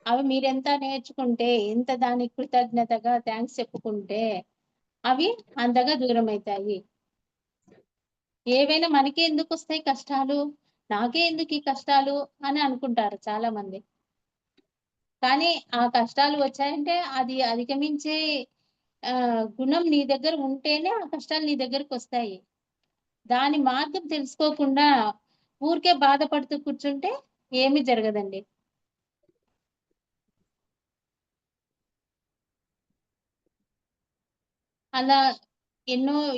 అవి మీరెంత నేర్చుకుంటే, ఎంత దానికి కృతజ్ఞతగా థ్యాంక్స్ చెప్పుకుంటే అవి అంతగా దూరం అవుతాయి. ఏవైనా మనకే ఎందుకు వస్తాయి కష్టాలు, నాకే ఎందుకు ఈ కష్టాలు అని అనుకుంటారు చాలా మంది. కానీ ఆ కష్టాలు వచ్చాయంటే అది అధిగమించే గుణం నీ దగ్గర ఉంటేనే ఆ కష్టాలు నీ దగ్గరకు వస్తాయి. దాని మార్గం తెలుసుకోకుండా ఊరికే బాధపడుతూ కూర్చుంటే ఏమీ జరగదండి. అలా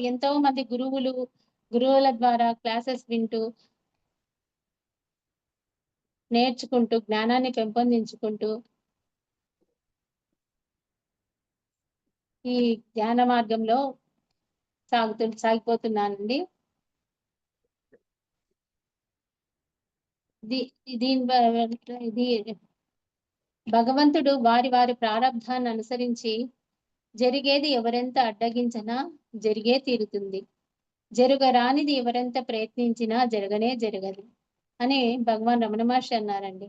ఎంతో మంది గురువుల ద్వారా క్లాసెస్ వింటూ నేర్చుకుంటూ జ్ఞానాన్ని పెంపొందించుకుంటూ ఈ ధ్యాన మార్గంలో సాగిపోతున్నానండి. ఇది భగవంతుడు వారి ప్రారబ్ధాన్ని అనుసరించి జరిగేది ఎవరెంత అడ్డగించినా జరిగే తీరుతుంది, జరగరానిది ఎవరెంత ప్రయత్నించినా జరగనే జరగదు అని భగవాన్ రమణ మహర్షి అన్నారండి.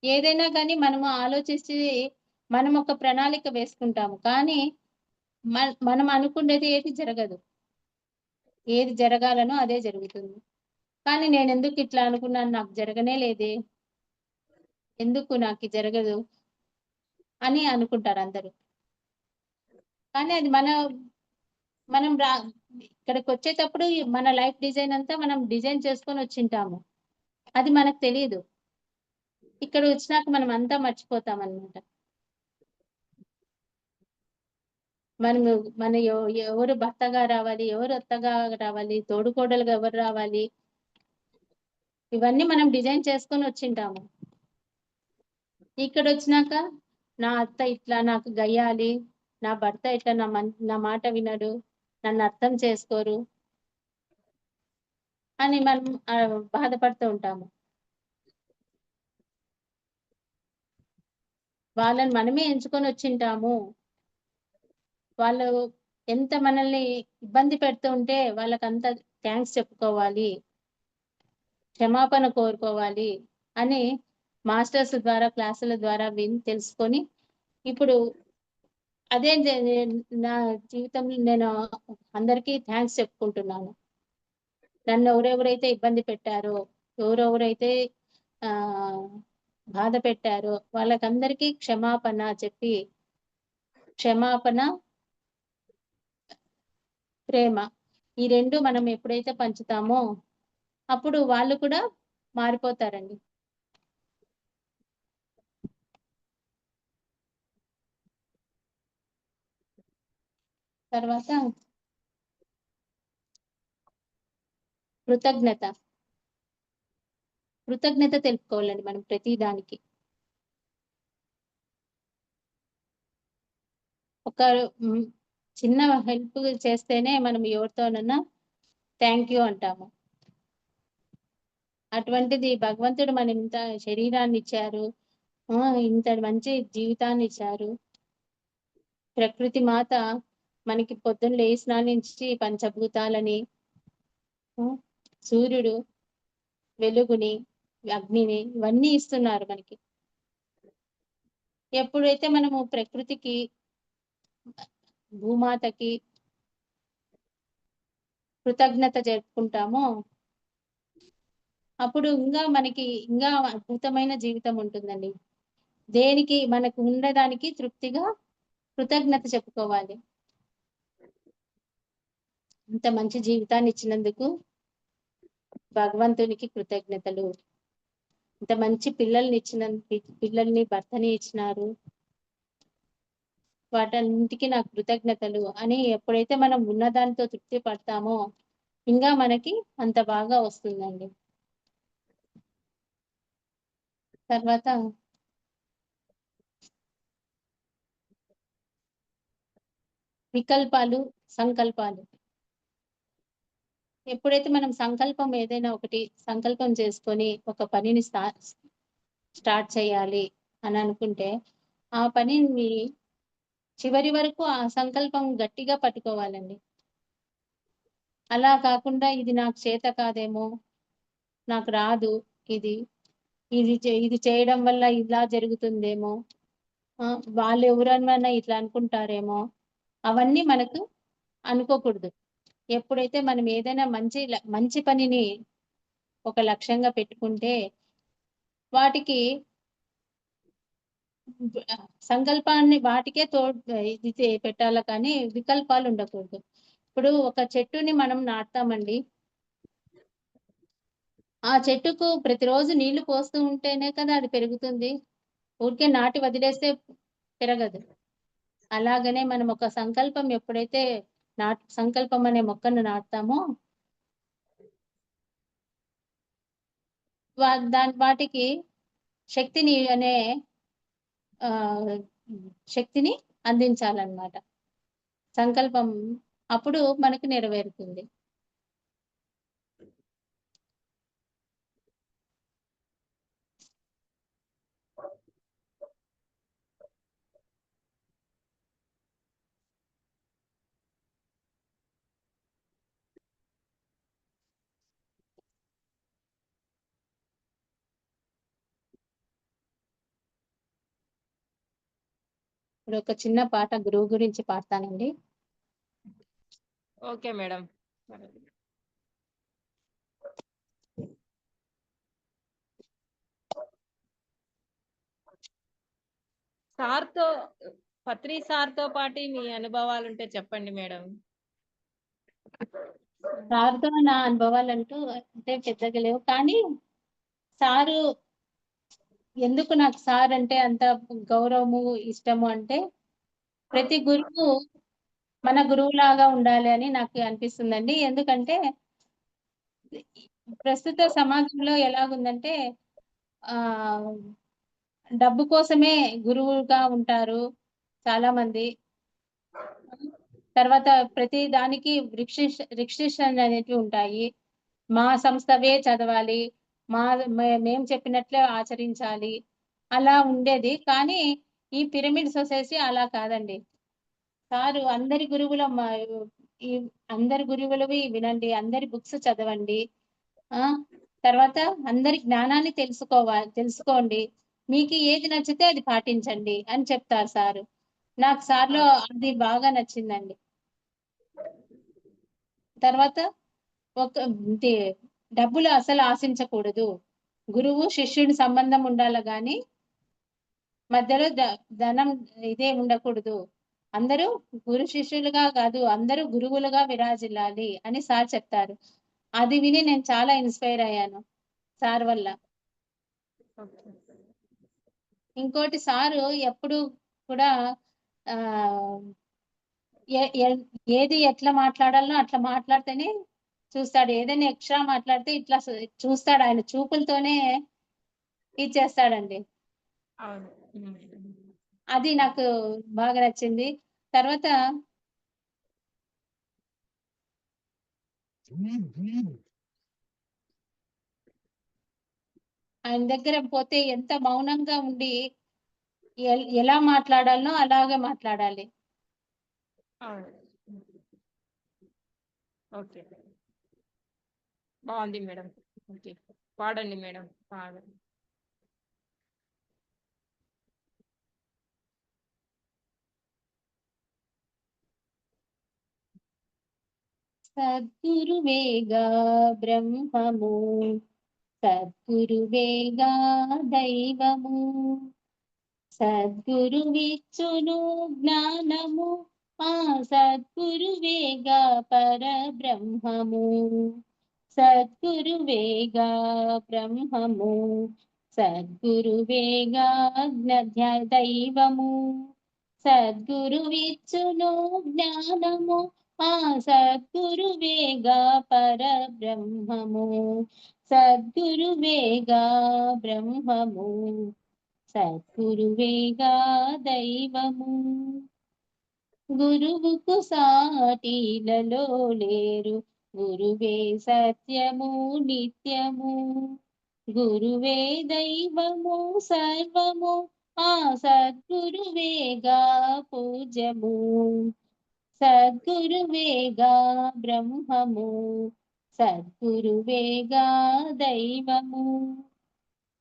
ఏదైనా కానీ మనము ఆలోచించి మనం ఒక ప్రణాళిక వేసుకుంటాము, కానీ మనం అనుకునేది ఏది జరగదు. ఏది జరగాలనో అదే జరుగుతుంది. కానీ నేను ఎందుకు ఇట్లా అనుకున్నాను, నాకు జరగనే లేదే, ఎందుకు నాకు జరగదు అని అనుకుంటారు అందరూ. కానీ అది మనం ఇక్కడికి వచ్చేటప్పుడు మన లైఫ్ డిజైన్ అంతా మనం డిజైన్ చేసుకొని వచ్చింటాము, అది మనకు తెలియదు. ఇక్కడ వచ్చినాక మనం అంతా మర్చిపోతాం అన్నమాట. మన ఎవరు భర్తగా రావాలి, ఎవరు అత్తగా రావాలి, తోడుకోడలుగా ఎవరు రావాలి, ఇవన్నీ మనం డిజైన్ చేసుకొని వచ్చింటాము. ఇక్కడ వచ్చినాక నా అత్త ఇట్లా నాకు గయ్యాలి, నా భర్త ఇట్లా నా మాట వినడు, నన్ను అర్థం చేసుకోరు అని మనం బాధపడుతూ ఉంటాము. వాళ్ళని మనమే ఎంచుకొని వచ్చింటాము. వాళ్ళు ఎంత మనల్ని ఇబ్బంది పెడుతూ ఉంటే వాళ్ళకి అంత థ్యాంక్స్ చెప్పుకోవాలి, క్షమాపణ కోరుకోవాలి అని మాస్టర్స్ ద్వారా క్లాసుల ద్వారా తెలుసుకొని ఇప్పుడు అదే నా జీవితంలో నేను అందరికీ థ్యాంక్స్ చెప్పుకుంటున్నాను. నన్ను ఎవరెవరైతే ఇబ్బంది పెట్టారో, ఎవరెవరైతే బాధ పెట్టారో వాళ్ళకందరికీ క్షమాపణ చెప్పి, క్షమాపణ, ప్రేమ ఈ రెండు మనం ఎప్పుడైతే పంచుతామో అప్పుడు వాళ్ళు కూడా మారిపోతారండి. తర్వాత కృతజ్ఞత తెలుపుకోవాలండి మనం ప్రతి దానికి. చిన్న హెల్ప్ చేస్తేనే మనం ఎవరితోనన్నా థ్యాంక్ యూ అంటాము. అటువంటిది భగవంతుడు మన ఇంత శరీరాన్ని ఇచ్చారు, ఇంత మంచి జీవితాన్ని ఇచ్చారు. ప్రకృతి మాత మనకి పొద్దున్న లేచిన నుంచి పంచభూతాలని, సూర్యుడు వెలుగుని, అగ్నిని ఇవన్నీ ఇస్తున్నారు మనకి. ఎప్పుడైతే మనము ప్రకృతికి, భూమాతకి కృతజ్ఞత జరుపుకుంటామో అప్పుడు మనకి ఇంకా అద్భుతమైన జీవితం ఉంటుందండి. దేనికి మనకు ఉండడానికి తృప్తిగా కృతజ్ఞత చెప్పుకోవాలి. ఇంత మంచి జీవితాన్ని ఇచ్చినందుకు భగవంతునికి కృతజ్ఞతలు. ఇంత మంచి పిల్లల్ని భర్తని ఇచ్చినారు, వాటన్నిటికీ నాకు కృతజ్ఞతలు అని ఎప్పుడైతే మనం ఉన్నదానితో తృప్తి పడతామో ఇంకా మనకి అంత బాగా వస్తుందండి. తర్వాత వికల్పాలు, సంకల్పాలు. ఎప్పుడైతే మనం ఏదైనా ఒకటి సంకల్పం చేసుకొని ఒక పనిని స్టార్ట్ చేయాలి అని అనుకుంటే ఆ పనిని చివరి వరకు ఆ సంకల్పం గట్టిగా పట్టుకోవాలండి. అలా కాకుండా ఇది నాకు చేత కాదేమో, నాకు రాదు, ఇది చేయడం వల్ల ఇలా జరుగుతుందేమో, వాళ్ళు ఎవరన్నా ఇట్లా అనుకుంటారేమో, అవన్నీ మనకు అనుకోకూడదు. ఎప్పుడైతే మనం ఏదైనా మంచి పనిని ఒక లక్ష్యంగా పెట్టుకుంటే వాటికి సంకల్పాన్ని వాటికే ఇది పెట్టాల, కానీ వికల్పాలు ఉండకూడదు. ఇప్పుడు ఒక చెట్టుని మనం నాటుతామండి, ఆ చెట్టుకు ప్రతిరోజు నీళ్లు పోస్తూ ఉంటేనే కదా అది పెరుగుతుంది. ఊరికే నాటి వదిలేస్తే పెరగదు. అలాగనే మనం ఒక సంకల్పం ఎప్పుడైతే సంకల్పం అనే మొక్కను నాటుతామో వాటికి శక్తిని అందించాలన్నమాట. సంకల్పం అప్పుడు మనకు నెరవేరుతుంది. ఇప్పుడు ఒక చిన్న పాట గురువు గురించి పాడతానండి. Okay madam. పత్రి సార్తో పాటు మీ అనుభవాలు ఉంటే చెప్పండి మేడం. సార్తో నా అనుభవాలంటూ అంటే పెద్దగా లేవు, కానీ సారు ఎందుకు నాకు సార్ అంటే అంత గౌరవము, ఇష్టము అంటే ప్రతి గురువు మన గురువులాగా ఉండాలి అని నాకు అనిపిస్తుందండి. ఎందుకంటే ప్రస్తుత సమాజంలో ఎలాగుందంటే డబ్బు కోసమే గురువుగా ఉంటారు చాలా మంది. తర్వాత ప్రతి దానికి రిస్ట్రిక్షన్ అనేవి ఉంటాయి. మా సంస్థవే చదవాలి, మేము చెప్పినట్లే ఆచరించాలి, అలా ఉండేది. కానీ ఈ పిరమిడ్ సొసైటీ అలా కాదండి. సారు అందరి గురువులవి వినండి, అందరి బుక్స్ చదవండి, తర్వాత అందరి జ్ఞానాన్ని తెలుసుకోండి, మీకు ఏది నచ్చితే అది పాటించండి అని చెప్తారు సారు. నాకు సార్లో అది బాగా నచ్చిందండి. తర్వాత డబ్బులు అసలు ఆశించకూడదు, గురువు శిష్యుని సంబంధం ఉండాలి, గాని మధ్యలో ధనం ఇదే ఉండకూడదు. అందరూ గురు శిష్యులుగా కాదు, అందరూ గురువులుగా విరాజిల్లాలి అని సార్ చెప్తారు. అది విని నేను చాలా ఇన్స్పైర్ అయ్యాను సార్ వల్ల. ఇంకోటి, సారు ఎప్పుడు కూడా ఏది ఎట్లా మాట్లాడాలో అట్లా మాట్లాడితేనే చూస్తాడు. ఏదైనా ఎక్స్ట్రా మాట్లాడితే ఇట్లా చూస్తాడు, ఆయన చూపులతోనే ఇచ్చేస్తాడండి. అది నాకు బాగా నచ్చింది. తర్వాత ఆయన దగ్గర పోతే ఎంత మౌనంగా ఉండి ఎలా మాట్లాడాలనో అలాగే మాట్లాడాలి. ఓకే, బాగుంది మేడం. ఓకే, పాడండి మేడం, పాడండి. సద్గురువేగా బ్రహ్మము, సద్గురువేగా దైవము, సద్గురువిచ్చును జ్ఞానము, ఆ సద్గురువేగా పరబ్రహ్మము, సద్గురువేగా బ్రహ్మము, సద్గురువేగా దైవము, సద్గురువిచ్చును జ్ఞానము, ఆ సద్గురువేగా పరబ్రహ్మము, సద్గురువేగా బ్రహ్మము, సద్గురువేగా దైవము. గురువుకు సాటిలలో లేరు, గురువే సత్యము నిత్యము, గురువే దైవము సర్వము, ఆ సద్గురువేగా పూజ్యము, సద్గురువేగా బ్రహ్మము, సద్గురువేగా దైవము,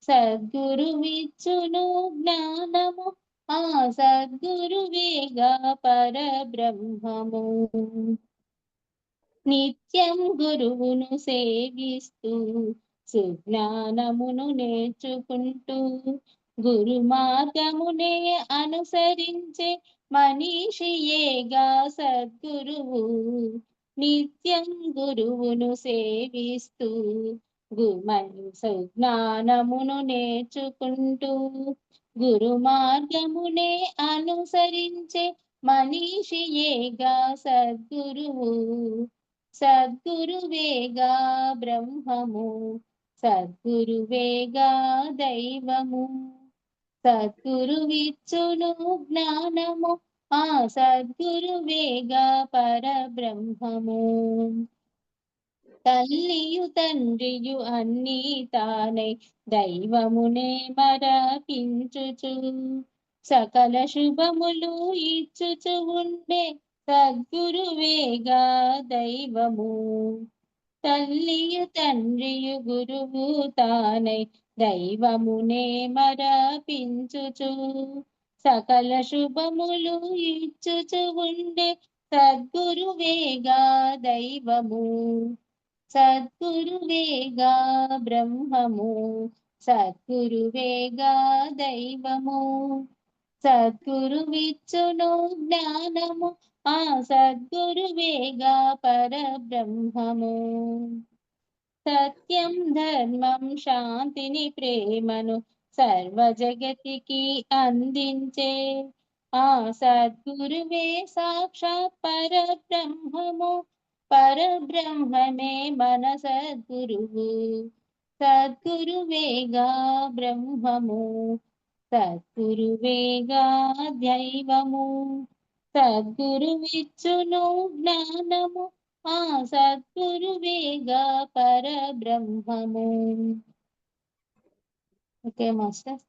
సద్గురువిచ్చును జ్ఞానము, ఆ సద్గురువేగా పరబ్రహ్మము. నిత్యం గురువును సేవిస్తూ సుజ్ఞానమును నేర్చుకుంటూ గురు మార్గమునే అనుసరించే మనీషియేగా సద్గురువు. నిత్యం గురువును సేవిస్తూ సుజ్ఞానమును నేర్చుకుంటూ గురు మార్గమునే అనుసరించే మనీషియేగా సద్గురువు. సద్గురువేగా బ్రహ్మము, సద్గురువేగా దైవము, సద్గురువిచ్చును జ్ఞానము, ఆ సద్గురువేగా పరబ్రహ్మము. తల్లియు తండ్రియు అన్నీ తానై దైవమునే మరపించుచు సకల శుభములు ఇచ్చుచు ఉండే సద్గురువేగా దైవము. తల్లియు తండ్రియు గురువు తానై దైవమునే మరపించుచు సకల శుభములు ఇచ్చుచు ఉండే సద్గురువేగా దైవము. సద్గురువేగా బ్రహ్మము, సద్గురువేగా దైవము, సద్గురువిచ్చును జ్ఞానము, ఆ సద్గురువేగా పరబ్రహ్మము. సత్యం ధర్మం శాంతిని ప్రేమను సర్వ జగతికి అందించే ఆ సద్గురువే సాక్షాత్ పరబ్రహ్మము. పరబ్రహ్మమే మన సద్గురువు. సద్గురువేగా బ్రహ్మము, సద్గురువేగా దైవము, సద్గురువిచ్చును జ్ఞానము, ఆ సద్గురువేగా పరబ్రహ్మము. Okay master.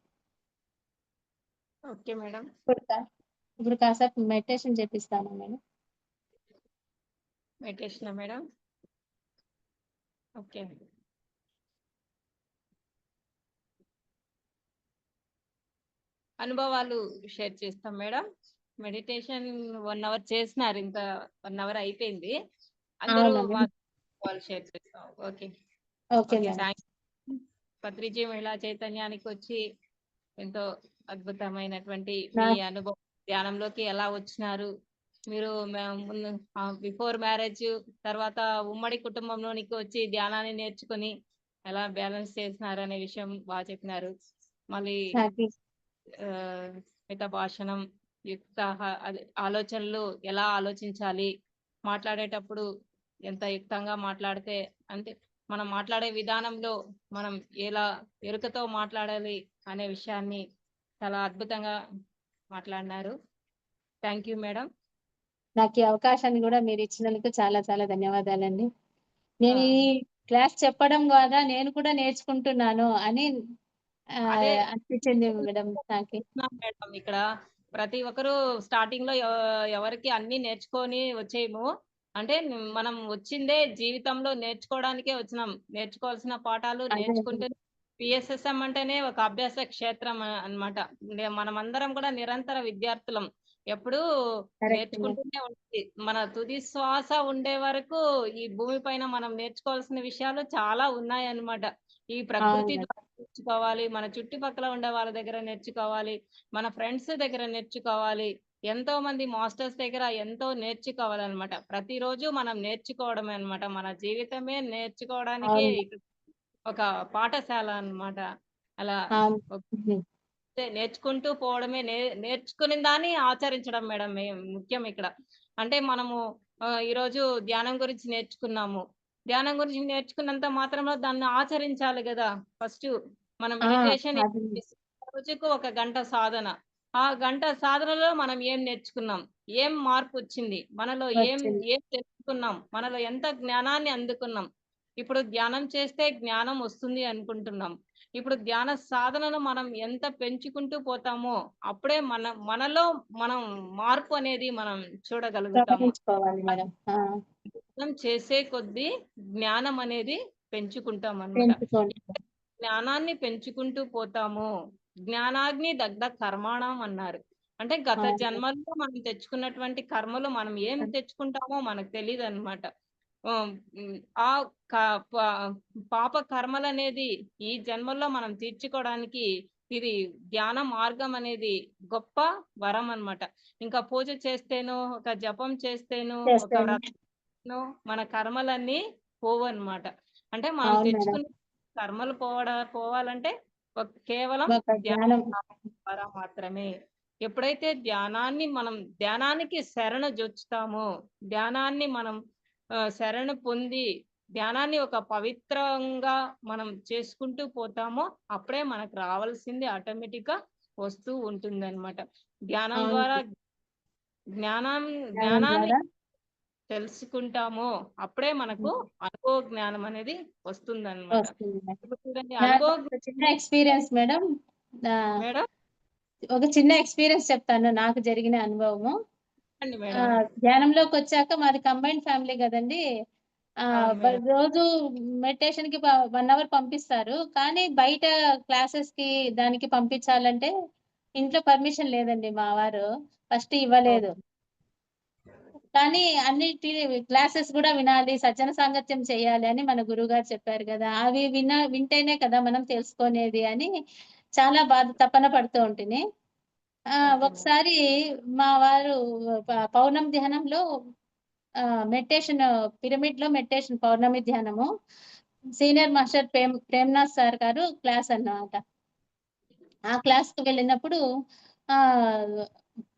Okay madam. ఇప్పుడు కాసేపు మెడిటేషన్ చేపిస్తాను మేడం. Meditation madam. ఓకే, అనుభవాలు షేర్ చేస్తాం మేడం. మెడిటేషన్ 1 అవర్ చేసినారు, ఇంత 1 అవర్ అయిపోయింది. అందరూ వాళ్ళు షేర్ చేస్తాం. Okay okay. పత్రిజీ మహిళా చైతన్యానికి వచ్చి ఎంతో అద్భుతమైనటువంటి మీ అనుభవం, ధ్యానంలోకి ఎలా వచ్చినారు మీరు, బిఫోర్ మ్యారేజ్ తర్వాత ఉమ్మడి కుటుంబంలోనికి వచ్చి ధ్యానాన్ని నేర్చుకుని ఎలా బ్యాలెన్స్ చేసినారు అనే విషయం బాగా చెప్పినారు. మళ్ళీ మిత భాషణం, యుక్త ఆలోచనలు ఎలా ఆలోచించాలి, మాట్లాడేటప్పుడు ఎంత యుక్తంగా మాట్లాడితే, అంటే మనం మాట్లాడే విధానంలో మనం ఎలా ఎరుకతో మాట్లాడాలి అనే విషయాన్ని చాలా అద్భుతంగా మాట్లాడినారు. Thank you madam. నాకు ఈ అవకాశాన్ని కూడా మీరు ఇచ్చినందుకు చాలా చాలా ధన్యవాదాలండి. నేను ఈ క్లాస్ చెప్పడం ద్వారా నేను కూడా నేర్చుకుంటున్నాను అని అదే అనిపించింది మేడం నాకు. మేడం ఇక్కడ ప్రతి ఒక్కరు స్టార్టింగ్ లో ఎవరికి అన్ని నేర్చుకొని వచ్చేయము. అంటే మనం వచ్చిందే జీవితంలో నేర్చుకోవడానికే వచ్చినాం. నేర్చుకోవాల్సిన పాఠాలు అదే నేర్చుకుంటే పిఎస్ఎస్ఎం అంటేనే ఒక అభ్యాస క్షేత్రం అన్నమాట. మనమందరం కూడా నిరంతర విద్యార్థులం. ఎప్పుడు కరెక్ట్ మేడం. నేర్చుకుంటూనే ఉంటుంది. మన తుది శ్వాస ఉండే వరకు ఈ భూమి పైన మనం నేర్చుకోవాల్సిన విషయాలు చాలా ఉన్నాయన్నమాట. ఈ ప్రకృతి అవును. ద్వారా నేర్చుకోవాలి, మన చుట్టుపక్కల ఉండే వాళ్ళ దగ్గర నేర్చుకోవాలి, మన ఫ్రెండ్స్ దగ్గర నేర్చుకోవాలి, ఎంతో మంది మాస్టర్స్ దగ్గర ఎంతో నేర్చుకోవాలన్నమాట. ప్రతిరోజు మనం నేర్చుకోవడమే అన్నమాట. మన జీవితమే నేర్చుకోవడానికే అవును. ఒక పాఠశాల అన్నమాట. అలా అవును. నేర్చుకుంటూ పోవడమే, నేర్చుకుని దాన్ని ఆచరించడం మేడం ముఖ్యం ఇక్కడ. అంటే మనము ఈరోజు ధ్యానం గురించి నేర్చుకున్నాము. ధ్యానం గురించి నేర్చుకున్నంత మాత్రంలో దాన్ని ఆచరించాలి కదా. ఫస్ట్ మన మెడిటేషన్ అది రోజుకు ఒక గంట సాధన. ఆ గంట సాధనలో మనం ఏం నేర్చుకున్నాం, ఏం మార్పు వచ్చింది, మనలో ఏం వచ్చింది. ఏం తెలుసుకున్నాం, మనలో ఎంత జ్ఞానాన్ని అందుకున్నాం. ఇప్పుడు ధ్యానం చేస్తే జ్ఞానం వస్తుంది అనుకుంటున్నాం. ఇప్పుడు ధ్యాన సాధనను మనం ఎంత పెంచుకుంటూ పోతామో అప్పుడే మనలో మనం మార్పు అనేది మనం చూడగలుగుతాము. గమనించుకోవాలి మేడం. మనం చేసే కొద్దీ జ్ఞానం అనేది పెంచుకుంటాం అన్నమాట. పెంచుకోండి. జ్ఞానాన్ని పెంచుకుంటూ పోతాము. జ్ఞానాగ్ని దగ్ధ కర్మాణం అన్నారు. అంటే గత అవును. జన్మల్లో మనం తెచ్చుకున్నటువంటి కర్మలు మనం ఏం తెచ్చుకుంటామో మనకు తెలియదు అనమాట. ఆ పాప కర్మలు అనేది ఈ జన్మల్లో మనం తీర్చుకోవడానికి ఇది ధ్యాన మార్గం అనేది గొప్ప వరం అన్నమాట. ఇంకా పూజ చేస్తేనో, ఒక జపం చేస్తేనో, ఒక చేస్తాను. వ్రతం మన కర్మలన్నీ పోవన్నమాట. అంటే మనం అవును మేడం. తెచ్చుకున్న కర్మలు పోవాలంటే కేవలం ఒక జ్ఞానం. ధ్యానం ద్వారా మాత్రమే. ఎప్పుడైతే మనం ధ్యానానికి శరణ జొచ్చుతామో, ధ్యానాన్ని మనం శరణు పొంది ధ్యానాన్ని ఒక పవిత్రంగా మనం చేసుకుంటూ పోతామో అప్పుడే మనకు రావాల్సింది ఆటోమేటిక్ గా వస్తూ ఉంటుంది అనమాట. ధ్యానం అవును. ద్వారా జ్ఞానం జ్ఞానాన్ని ద్వారా తెలుసుకుంటామో అప్పుడే మనకు అనుభవ జ్ఞానం అనేది వస్తుంది అనమాట. వస్తుంది మేడం. ఇప్పుడు చూడండి నాకు అనుభవ ఒక చిన్న ఎక్స్పీరియన్స్ మేడం. మేడం ఒక చిన్న ఎక్స్పీరియన్స్ చెప్తాను నాకు జరిగిన అనుభవము. అండి మేడం. ధ్యానంలోకి వచ్చాక మాది కంబైన్డ్ ఫ్యామిలీ కదండి. అవును మేడం. రోజు మెడిటేషన్ కి 1 అవర్ పంపిస్తారు. కానీ బయట క్లాసెస్ కి దానికి పంపించాలంటే ఇంట్లో పర్మిషన్ లేదండి మా వారు. ఫస్ట్ ఇవ్వలేదు. కానీ అన్నిటి క్లాసెస్ కూడా వినాలి, సజ్జన సాంగత్యం చేయాలి అని మన గురువుగారు చెప్పారు కదా. అవి వింటేనే కదా మనం తెలుసుకునేది అని చాలా తపన పడుతూ ఉంటిని. ఒకసారి మా వారు పౌర్ణమి ధ్యానంలో మెడిటేషన్, పిరమిడ్ లో మెడిటేషన్ పౌర్ణమి ధ్యానము సీనియర్ మాస్టర్ ప్రేమ్నాథ్ సార్ గారు క్లాస్ అన్నమాట. ఆ క్లాస్ కు వెళ్ళినప్పుడు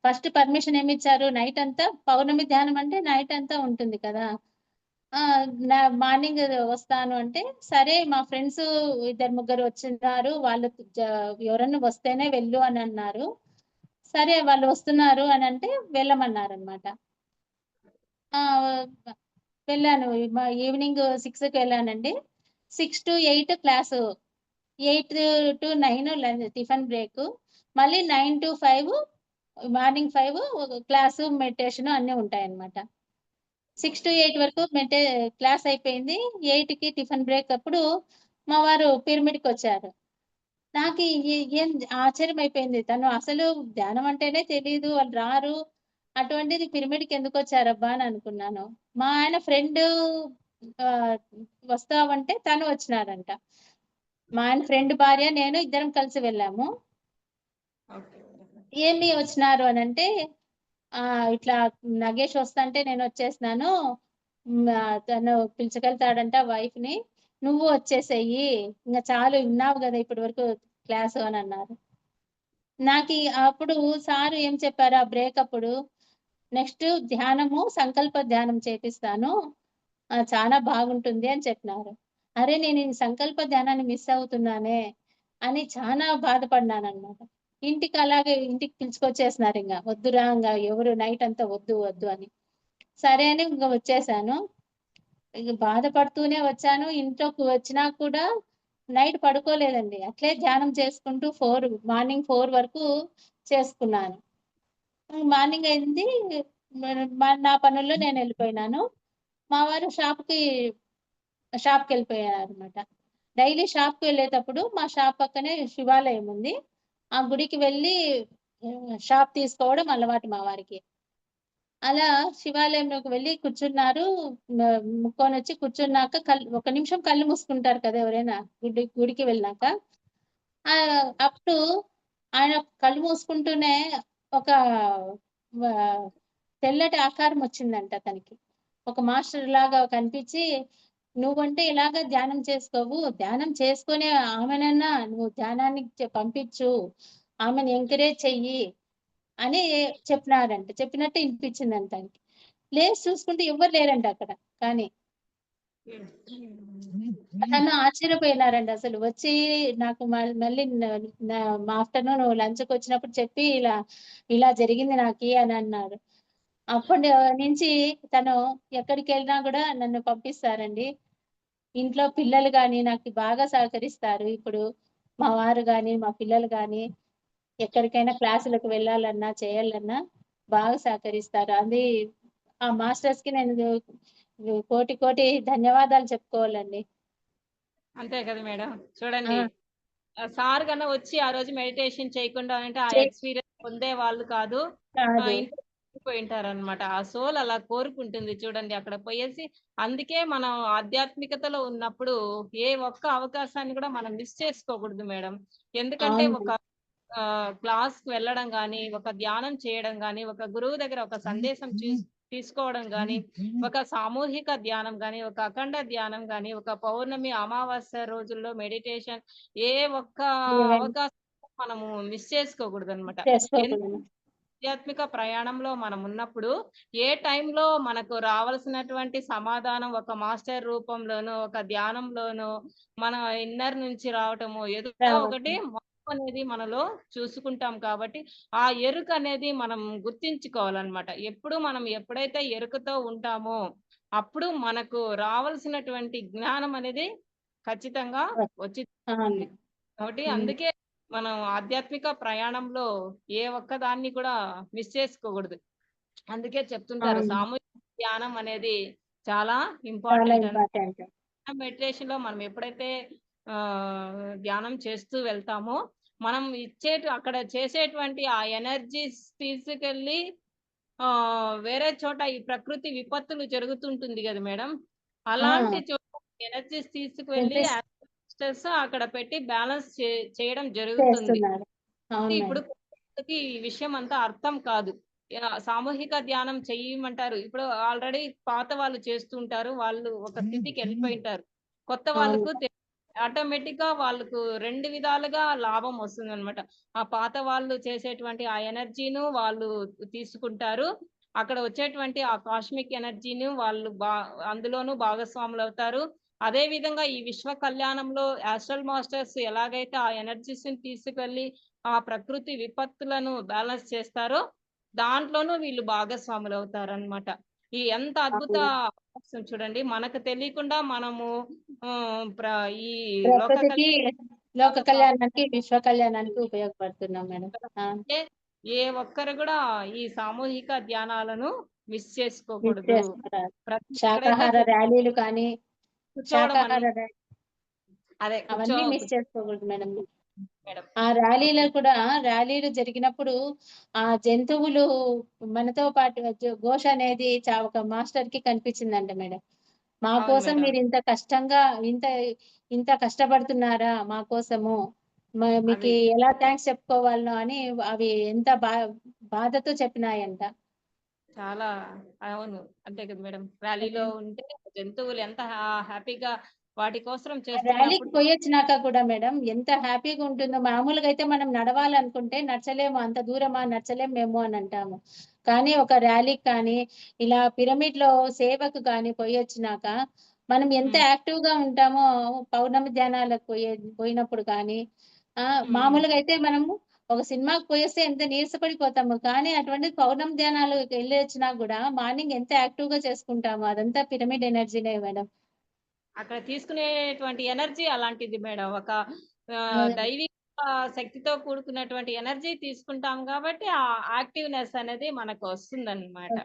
ఫస్ట్ పర్మిషన్ ఏమిచ్చారు, నైట్ అంతా పౌర్ణమి ధ్యానం అంటే నైట్ అంతా ఉంటుంది కదా. మార్నింగ్ వస్తాను అంటే, సరే మా ఫ్రెండ్స్ 2-3 వచ్చినారు, వాళ్ళు ఎవరన్నా వస్తేనే వెళ్ళు అని అన్నారు. సరే వాళ్ళు వస్తున్నారు అని అంటే వెళ్ళమన్నారు అనమాట. వెళ్ళాను. ఈవినింగ్ 6కి వెళ్ళానండి. 6-8 క్లాసు, 8-9 టిఫిన్ బ్రేక్, మళ్ళీ 9-5 మార్నింగ్ 5 క్లాసు, మెడిటేషన్ అన్నీ ఉంటాయన్నమాట. 6-8 వరకు క్లాస్ అయిపోయింది. 8కి టిఫిన్ బ్రేక్ అప్పుడు మా వారు పిరమిడ్కి వచ్చారు. నాకు ఏం ఆశ్చర్యం అయిపోయింది. తను అసలు ధ్యానం అంటేనే తెలీదు, వాళ్ళు రారు. అటువంటిది పిరమిడ్కి ఎందుకు వచ్చారబ్బా అని అనుకున్నాను. మా ఆయన ఫ్రెండ్ వస్తావంటే తను వచ్చినారంట. మా ఆయన ఫ్రెండ్ భార్య, నేను ఇద్దరం కలిసి వెళ్ళాము. ఏమి వచ్చినారు అని అంటే, ఇట్లా నగేష్ వస్తాంటే నేను వచ్చేసినాను, తను పిలుచుకెళ్తాడంట వైఫ్ ని, నువ్వు వచ్చేసేయి, ఇంకా చాలు విన్నావు కదా ఇప్పటి వరకు క్లాసు అని అన్నారు. నాకు అప్పుడు సారు ఏం చెప్పారు ఆ బ్రేక్ అప్పుడు, నెక్స్ట్ ధ్యానము సంకల్ప ధ్యానం చేపిస్తాను, చాలా బాగుంటుంది అని చెప్పినారు. అరే నేను ఈ సంకల్ప ధ్యానాన్ని మిస్ అవుతున్నానే అని చాలా బాధపడినాను అనమాట. ఇంటికి పిలుచుకొచ్చేసినారు. ఇంకా వద్దురా, ఇంకా ఎవరు నైట్ అంతా వద్దు వద్దు అని. సరే అని ఇంకా వచ్చేసాను. ఇక బాధపడుతూనే వచ్చాను. ఇంట్లోకి వచ్చినా కూడా నైట్ పడుకోలేదండి. అట్లే ధ్యానం చేసుకుంటూ మార్నింగ్ 4 వరకు చేసుకున్నాను. మార్నింగ్ అయింది. నా పనుల్లో నేను వెళ్ళిపోయినాను. మా వారు షాప్‌కెళ్ళిపోయారనమాట. డైలీ షాప్‌కి వెళ్ళేటప్పుడు మా షాప్ పక్కనే శివాలయం ఉంది. ఆ గుడికి వెళ్ళి షాప్ తీసుకోవడం అలవాటు మా వారికి. అలా శివాలయంలోకి వెళ్లి కూర్చున్నారు. ముక్కోనొచ్చి కూర్చున్నాక ఒక నిమిషం కళ్ళు మూసుకుంటారు కదా! ఎవరైనా గుడికి వెళ్ళినాక. అప్పుడు ఆయన కళ్ళు మూసుకుంటూనే ఒక వ తెల్లటి ఆకారం వచ్చిందంట తనకి. ఒక మాస్టర్ లాగా కనిపించి, "నువ్వంటే ఇలాగ ధ్యానం చేసుకోవు. ధ్యానం చేసుకునే ఆమెనన్నా నువ్వు ధ్యానానికి పంపించు. ఆమెని ఎంకరేజ్ చెయ్యి" అని చెప్పినారంట. చెప్పినట్టు ఇనిపించిందంట ఆయనకి. లేసి చూసుకుంటే ఎవ్వరు లేరంట అక్కడ. కానీ తను ఆశ్చర్యపోయినారండి అసలు. వచ్చి నాకు మళ్ళీ ఆఫ్టర్‌నూన్ లంచ్‌కొచ్చినప్పుడు చెప్పి ఇలా జరిగింది నాకి అని అన్నారు. అప్పటి నుంచి తను ఎక్కడికెళ్ళినా గూడా నన్ను పంపిస్తారండి. ఇంట్లో పిల్లలు గాని నాకు బాగా సహకరిస్తారు. ఇప్పుడు మా వారు గాని, మా పిల్లలు గాని ఎక్కడికైనా క్లాసులకు వెళ్ళాలన్నా, చేయాలన్నా బాగా సహకరిస్తారు. అది ఆ మాస్టర్స్‌కి నేను కోటి ధన్యవాదాలు చెప్పుకోవాలండి. అంతే కదా మేడం. ఆ! చూడండి సార్ కన్నా వచ్చి ఆ రోజు మెడిటేషన్ చేయకుండా అంటే ఆ చే ఎక్స్‌పీరియన్స్ పొందే వాళ్ళు కాదు. కాదు. ఇంట్లో ఉండిపోయింటారనమాట. ఆ సోల్ అలా కోరుకుంటుంది చూడండి అక్కడ పోయేసి. అందుకే మనం ఆధ్యాత్మికతలో ఉన్నప్పుడు ఏ ఒక్క అవకాశాన్ని కూడా మనం మిస్ చేసుకోకూడదు మేడం. ఎందుకంటే అవును. ఒక క్లాస్‌కి వెళ్ళడం గాని, ఒక ధ్యానం చేయడం గాని, ఒక గురువు దగ్గర ఒక సందేశం తీసుకోవడం గాని, ఒక సామూహిక ధ్యానం గాని, ఒక అఖండ ధ్యానం గాని, ఒక పౌర్ణమి, అమావాస్య రోజుల్లో మెడిటేషన్ ఏ ఒక్క ఈవెన్ అవకాశం మనము మిస్ చేసుకోకూడదనమాట. చేసుకోకూడదు. ఆధ్యాత్మిక ప్రయాణంలో మనం ఉన్నప్పుడు ఏ టైంలో మనకు రావాల్సినటువంటి సమాధానం ఒక మాస్టర్ రూపంలోనో, ఒక ధ్యానంలోనో మన ఇన్నర్ నుంచి రావటము ఏదో ఒకటి మార్పు అనేది మనలో చూసుకుంటాం కాబట్టి ఆ ఎరుక అనేది మనం గుర్తించుకోవాలన్నమాట. ఎప్పుడైతే ఎరుకతో ఉంటామో అప్పుడు మనకు రావాల్సినటువంటి జ్ఞానం అనేది ఖచ్చితంగా వచ్చి అవును. కాబట్టి హ్మ్. అందుకే మనం ఆధ్యాత్మిక ప్రయాణంలో ఏ ఒక్క దాన్ని కూడా మిస్ చేసుకోకూడదు. అందుకే చెప్తుంటారు అవును. సామూహిక ధ్యానం అనేది చాలా చాలా ఇంపార్టెంట్ అని. ఇంపార్టెంట్. మెడిటేషన్ లో మనం ఎప్పుడైతే ధ్యానం చేస్తూ వెళ్తామో మనం అక్కడ చేసేటువంటి ఆ ఎనర్జీస్ తీసుకెళ్ళి వేరే చోట ఈ ప్రకృతి విపత్తులు జరుగుతుంటుంది కదా మేడం. ఆ! అలాంటి చోట ఎనర్జీస్ తీసుకువెళ్ళి వినిపిస్ అక్కడ పెట్టి బ్యాలెన్స్ చేయడం జరుగుతుంది. చేస్తున్నారు. అవును ఇప్పుడు మేడం. కొంతమందికి ఈ విషయం అంతా అర్థం కాదు. సామూహిక ధ్యానం చెయ్యమంటారు. ఇప్పుడు ఆల్రెడీ పాత వాళ్ళు చేస్తుంటారు. వాళ్ళు ఒక స్థితికి వెళ్ళిపోయింటారు. కొత్త అవును. వాళ్ళకు ఆటోమేటిక్‌గా వాళ్ళకు 2 విధాలుగా లాభం వస్తుందన్నమాట. ఆ పాత వాళ్ళు చేసేటువంటి ఆ ఎనర్జీను వాళ్ళు తీసుకుంటారు. అక్కడ వచ్చేటువంటి ఆ కాస్మిక్ ఎనర్జీని వాళ్ళు అందులోనూ భాగస్వాములవుతారు. అదే విధంగా ఈ విశ్వ కళ్యాణంలో యాస్ట్రల్ మాస్టర్స్ ఎలాగైతే ఆ ఎనర్జీస్‌ని తీసుకెళ్ళి ఆ ప్రకృతి విపత్తులను బ్యాలెన్స్ చేస్తారో, దాంట్లోనూ వీళ్ళు భాగస్వాములవుతారనమాట. ఈ ఎంత అద్భుత అవును. అవకాశం చూడండి. మనకు తెలియకుండా మనము ఆహ్, ప్ర ఈ లోక ప్రకృతికి, లోక భాగస్వాములు కళ్యాణానికి, విశ్వ కళ్యాణానికి ఉపయోగపడుతున్నాం మేడం. ఆ! అంటే ఏ ఒక్కరు కూడా ఈ సామూహిక ధ్యానాలను మిస్ మిస్ చేసుకోకూడదు. చేస్తున్నారు. ఎక్కడైతే శాకాహార ర్యాలీలు కానీ, కూర్చోవడం శాకాహార ర్యా అదే అవన్నీ మిస్ చేసుకోకూడదు మేడం. మేడం. ఆ ర్యాలీలు జరిగినప్పుడు ఆ జంతువులు మనతో పాటు ఘోష అనేది ఒక మాస్టర్‌కి కనిపించిందంట మేడం. మా అవును కోసం మేడం. మీరు ఇంత ఇంత కష్టపడుతున్నారా మా కోసము. మీకి అవి ఎలా థాంక్స్ చెప్పుకోవాలనో అని అవి ఎంత బాధతో చెప్పినాయంట. చాలా అవును. అంతే కదా మేడం. ర్యాలీలో ఉంటే జంతువులు ఎంత హ్యాపీగా వాటి కోసం ఆ ర్యాలీకి చేస్తున్నప్పుడు పోయొచ్చినాక కూడా మేడం ఎంత హ్యాపీగా ఉంటుందో. మామూలుగా అయితే మనం నడవాలనుకుంటే నడచలేము. అంత దూరమా నడచలేం మేము అని అంటాము. కానీ ఒక ర్యాలీకి కానీ, ఇలా పిరమిడ్‌లో సేవకు గాని పోయొచ్చినాక మనం ఎంత హ్మ్. యాక్టివ్‌గా ఉంటామో పౌర్ణమి ధ్యానాలకు పోయినప్పుడు కానీ, హ్మ్. మామూలుగా అయితే మనము ఒక సినిమాకి పోయేస్తే ఎంత నీరసపడిపోతాము, కానీ అటువంటి పౌర్ణం ధ్యానాలు వెళ్ళి వచ్చినా కూడా మార్నింగ్ ఎంత యాక్టివ్ గా చేసుకుంటాము, అదంతా పిరమిడ్ ఎనర్జీనే మేడం. అక్కడ తీసుకునేటువంటి ఎనర్జీ అలాంటిది మేడం. ఒక దైవిక శక్తితో కూడుకున్నటువంటి ఎనర్జీ తీసుకుంటాం కాబట్టి ఆ యాక్టివ్నెస్ అనేది మనకు వస్తుందన్నమాట.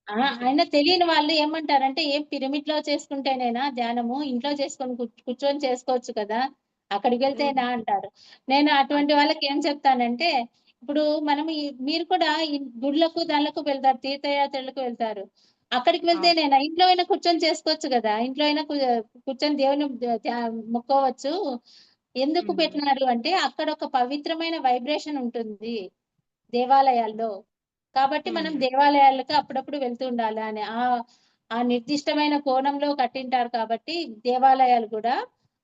ఆయన తెలియని వాళ్ళు ఏమంటారంటే, ఏం పిరమిడ్ లో చేసుకుంటేనేనా ధ్యానము, ఇంట్లో చేసుకొని కూర్చొని చేసుకోవచ్చు కదా, అక్కడికి వెళ్తేనా అంటారు. నేను అటువంటి వాళ్ళకి ఏం చెప్తానంటే, ఇప్పుడు మనం మీరు కూడా ఈ గుడ్లకు దానిలకు వెళ్తారు, తీర్థయాత్రలకు వెళ్తారు. అక్కడికి వెళ్తేనేనా, ఇంట్లో అయినా కూర్చొని చేసుకోవచ్చు కదా, ఇంట్లో అయినా కూర్చొని దేవుని మొక్కోవచ్చు. ఎందుకు పెట్టినారు అంటే, అక్కడ ఒక పవిత్రమైన వైబ్రేషన్ ఉంటుంది దేవాలయాల్లో. కాబట్టి మనం దేవాలయాలకు అప్పుడప్పుడు వెళ్తూ ఉండాలి అని ఆ నిర్దిష్టమైన కోణంలో కట్టింటారు కాబట్టి దేవాలయాలు కూడా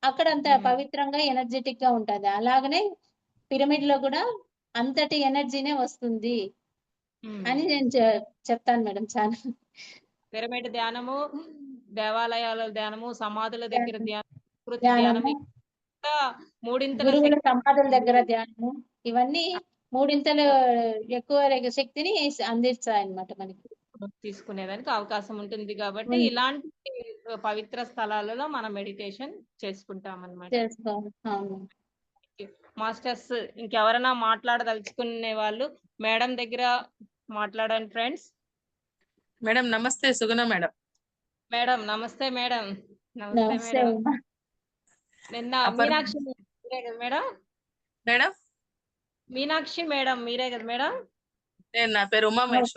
అక్కడ అంత పవిత్రంగా ఎనర్జెటిక్ గా ఉంటది. అలాగనే పిరమిడ్ లో కూడా అంతటి ఎనర్జీనే వస్తుంది అని నేను చెప్తాను మేడం. చాలా పిరమిడ్ ధ్యానము, దేవాలయాల ధ్యానము, సమాధుల దగ్గర ధ్యానం, ప్రకృతి ధ్యానము, ధ్యానం, ఇంకా మూడింతల గురువుల శక్తి సమాధుల దగ్గర ధ్యానము, ఇవన్నీ మూడింతలు ఎక్కువ శక్తిని అందిస్తాయి అన్నమాట మనకి. తీసుకునేదానికి అవకాశం ఉంటుంది కాబట్టి ఇలాంటి పవిత్ర స్థలాలలో మనం మెడిటేషన్ చేసుకుంటాం అన్నమాట. చేసుకోవాలి. అవును. మాస్టర్స్ ఇంకెవరైనా మాట్లాడదలుచుకునే వాళ్ళు మేడం దగ్గర మాట్లాడండి ఫ్రెండ్స్. మేడం నమస్తే, సుగుణ మేడం. మేడం నమస్తే మేడం. నమస్తే నమస్తే మేడం. అమ్మా. నిన్న అపర్ మీనాక్షి మీరే కదా మేడం? మేడం మీనాక్షి మేడం మీరే కదా మేడం? నా పేరు ఉమా మహేశ్వరి.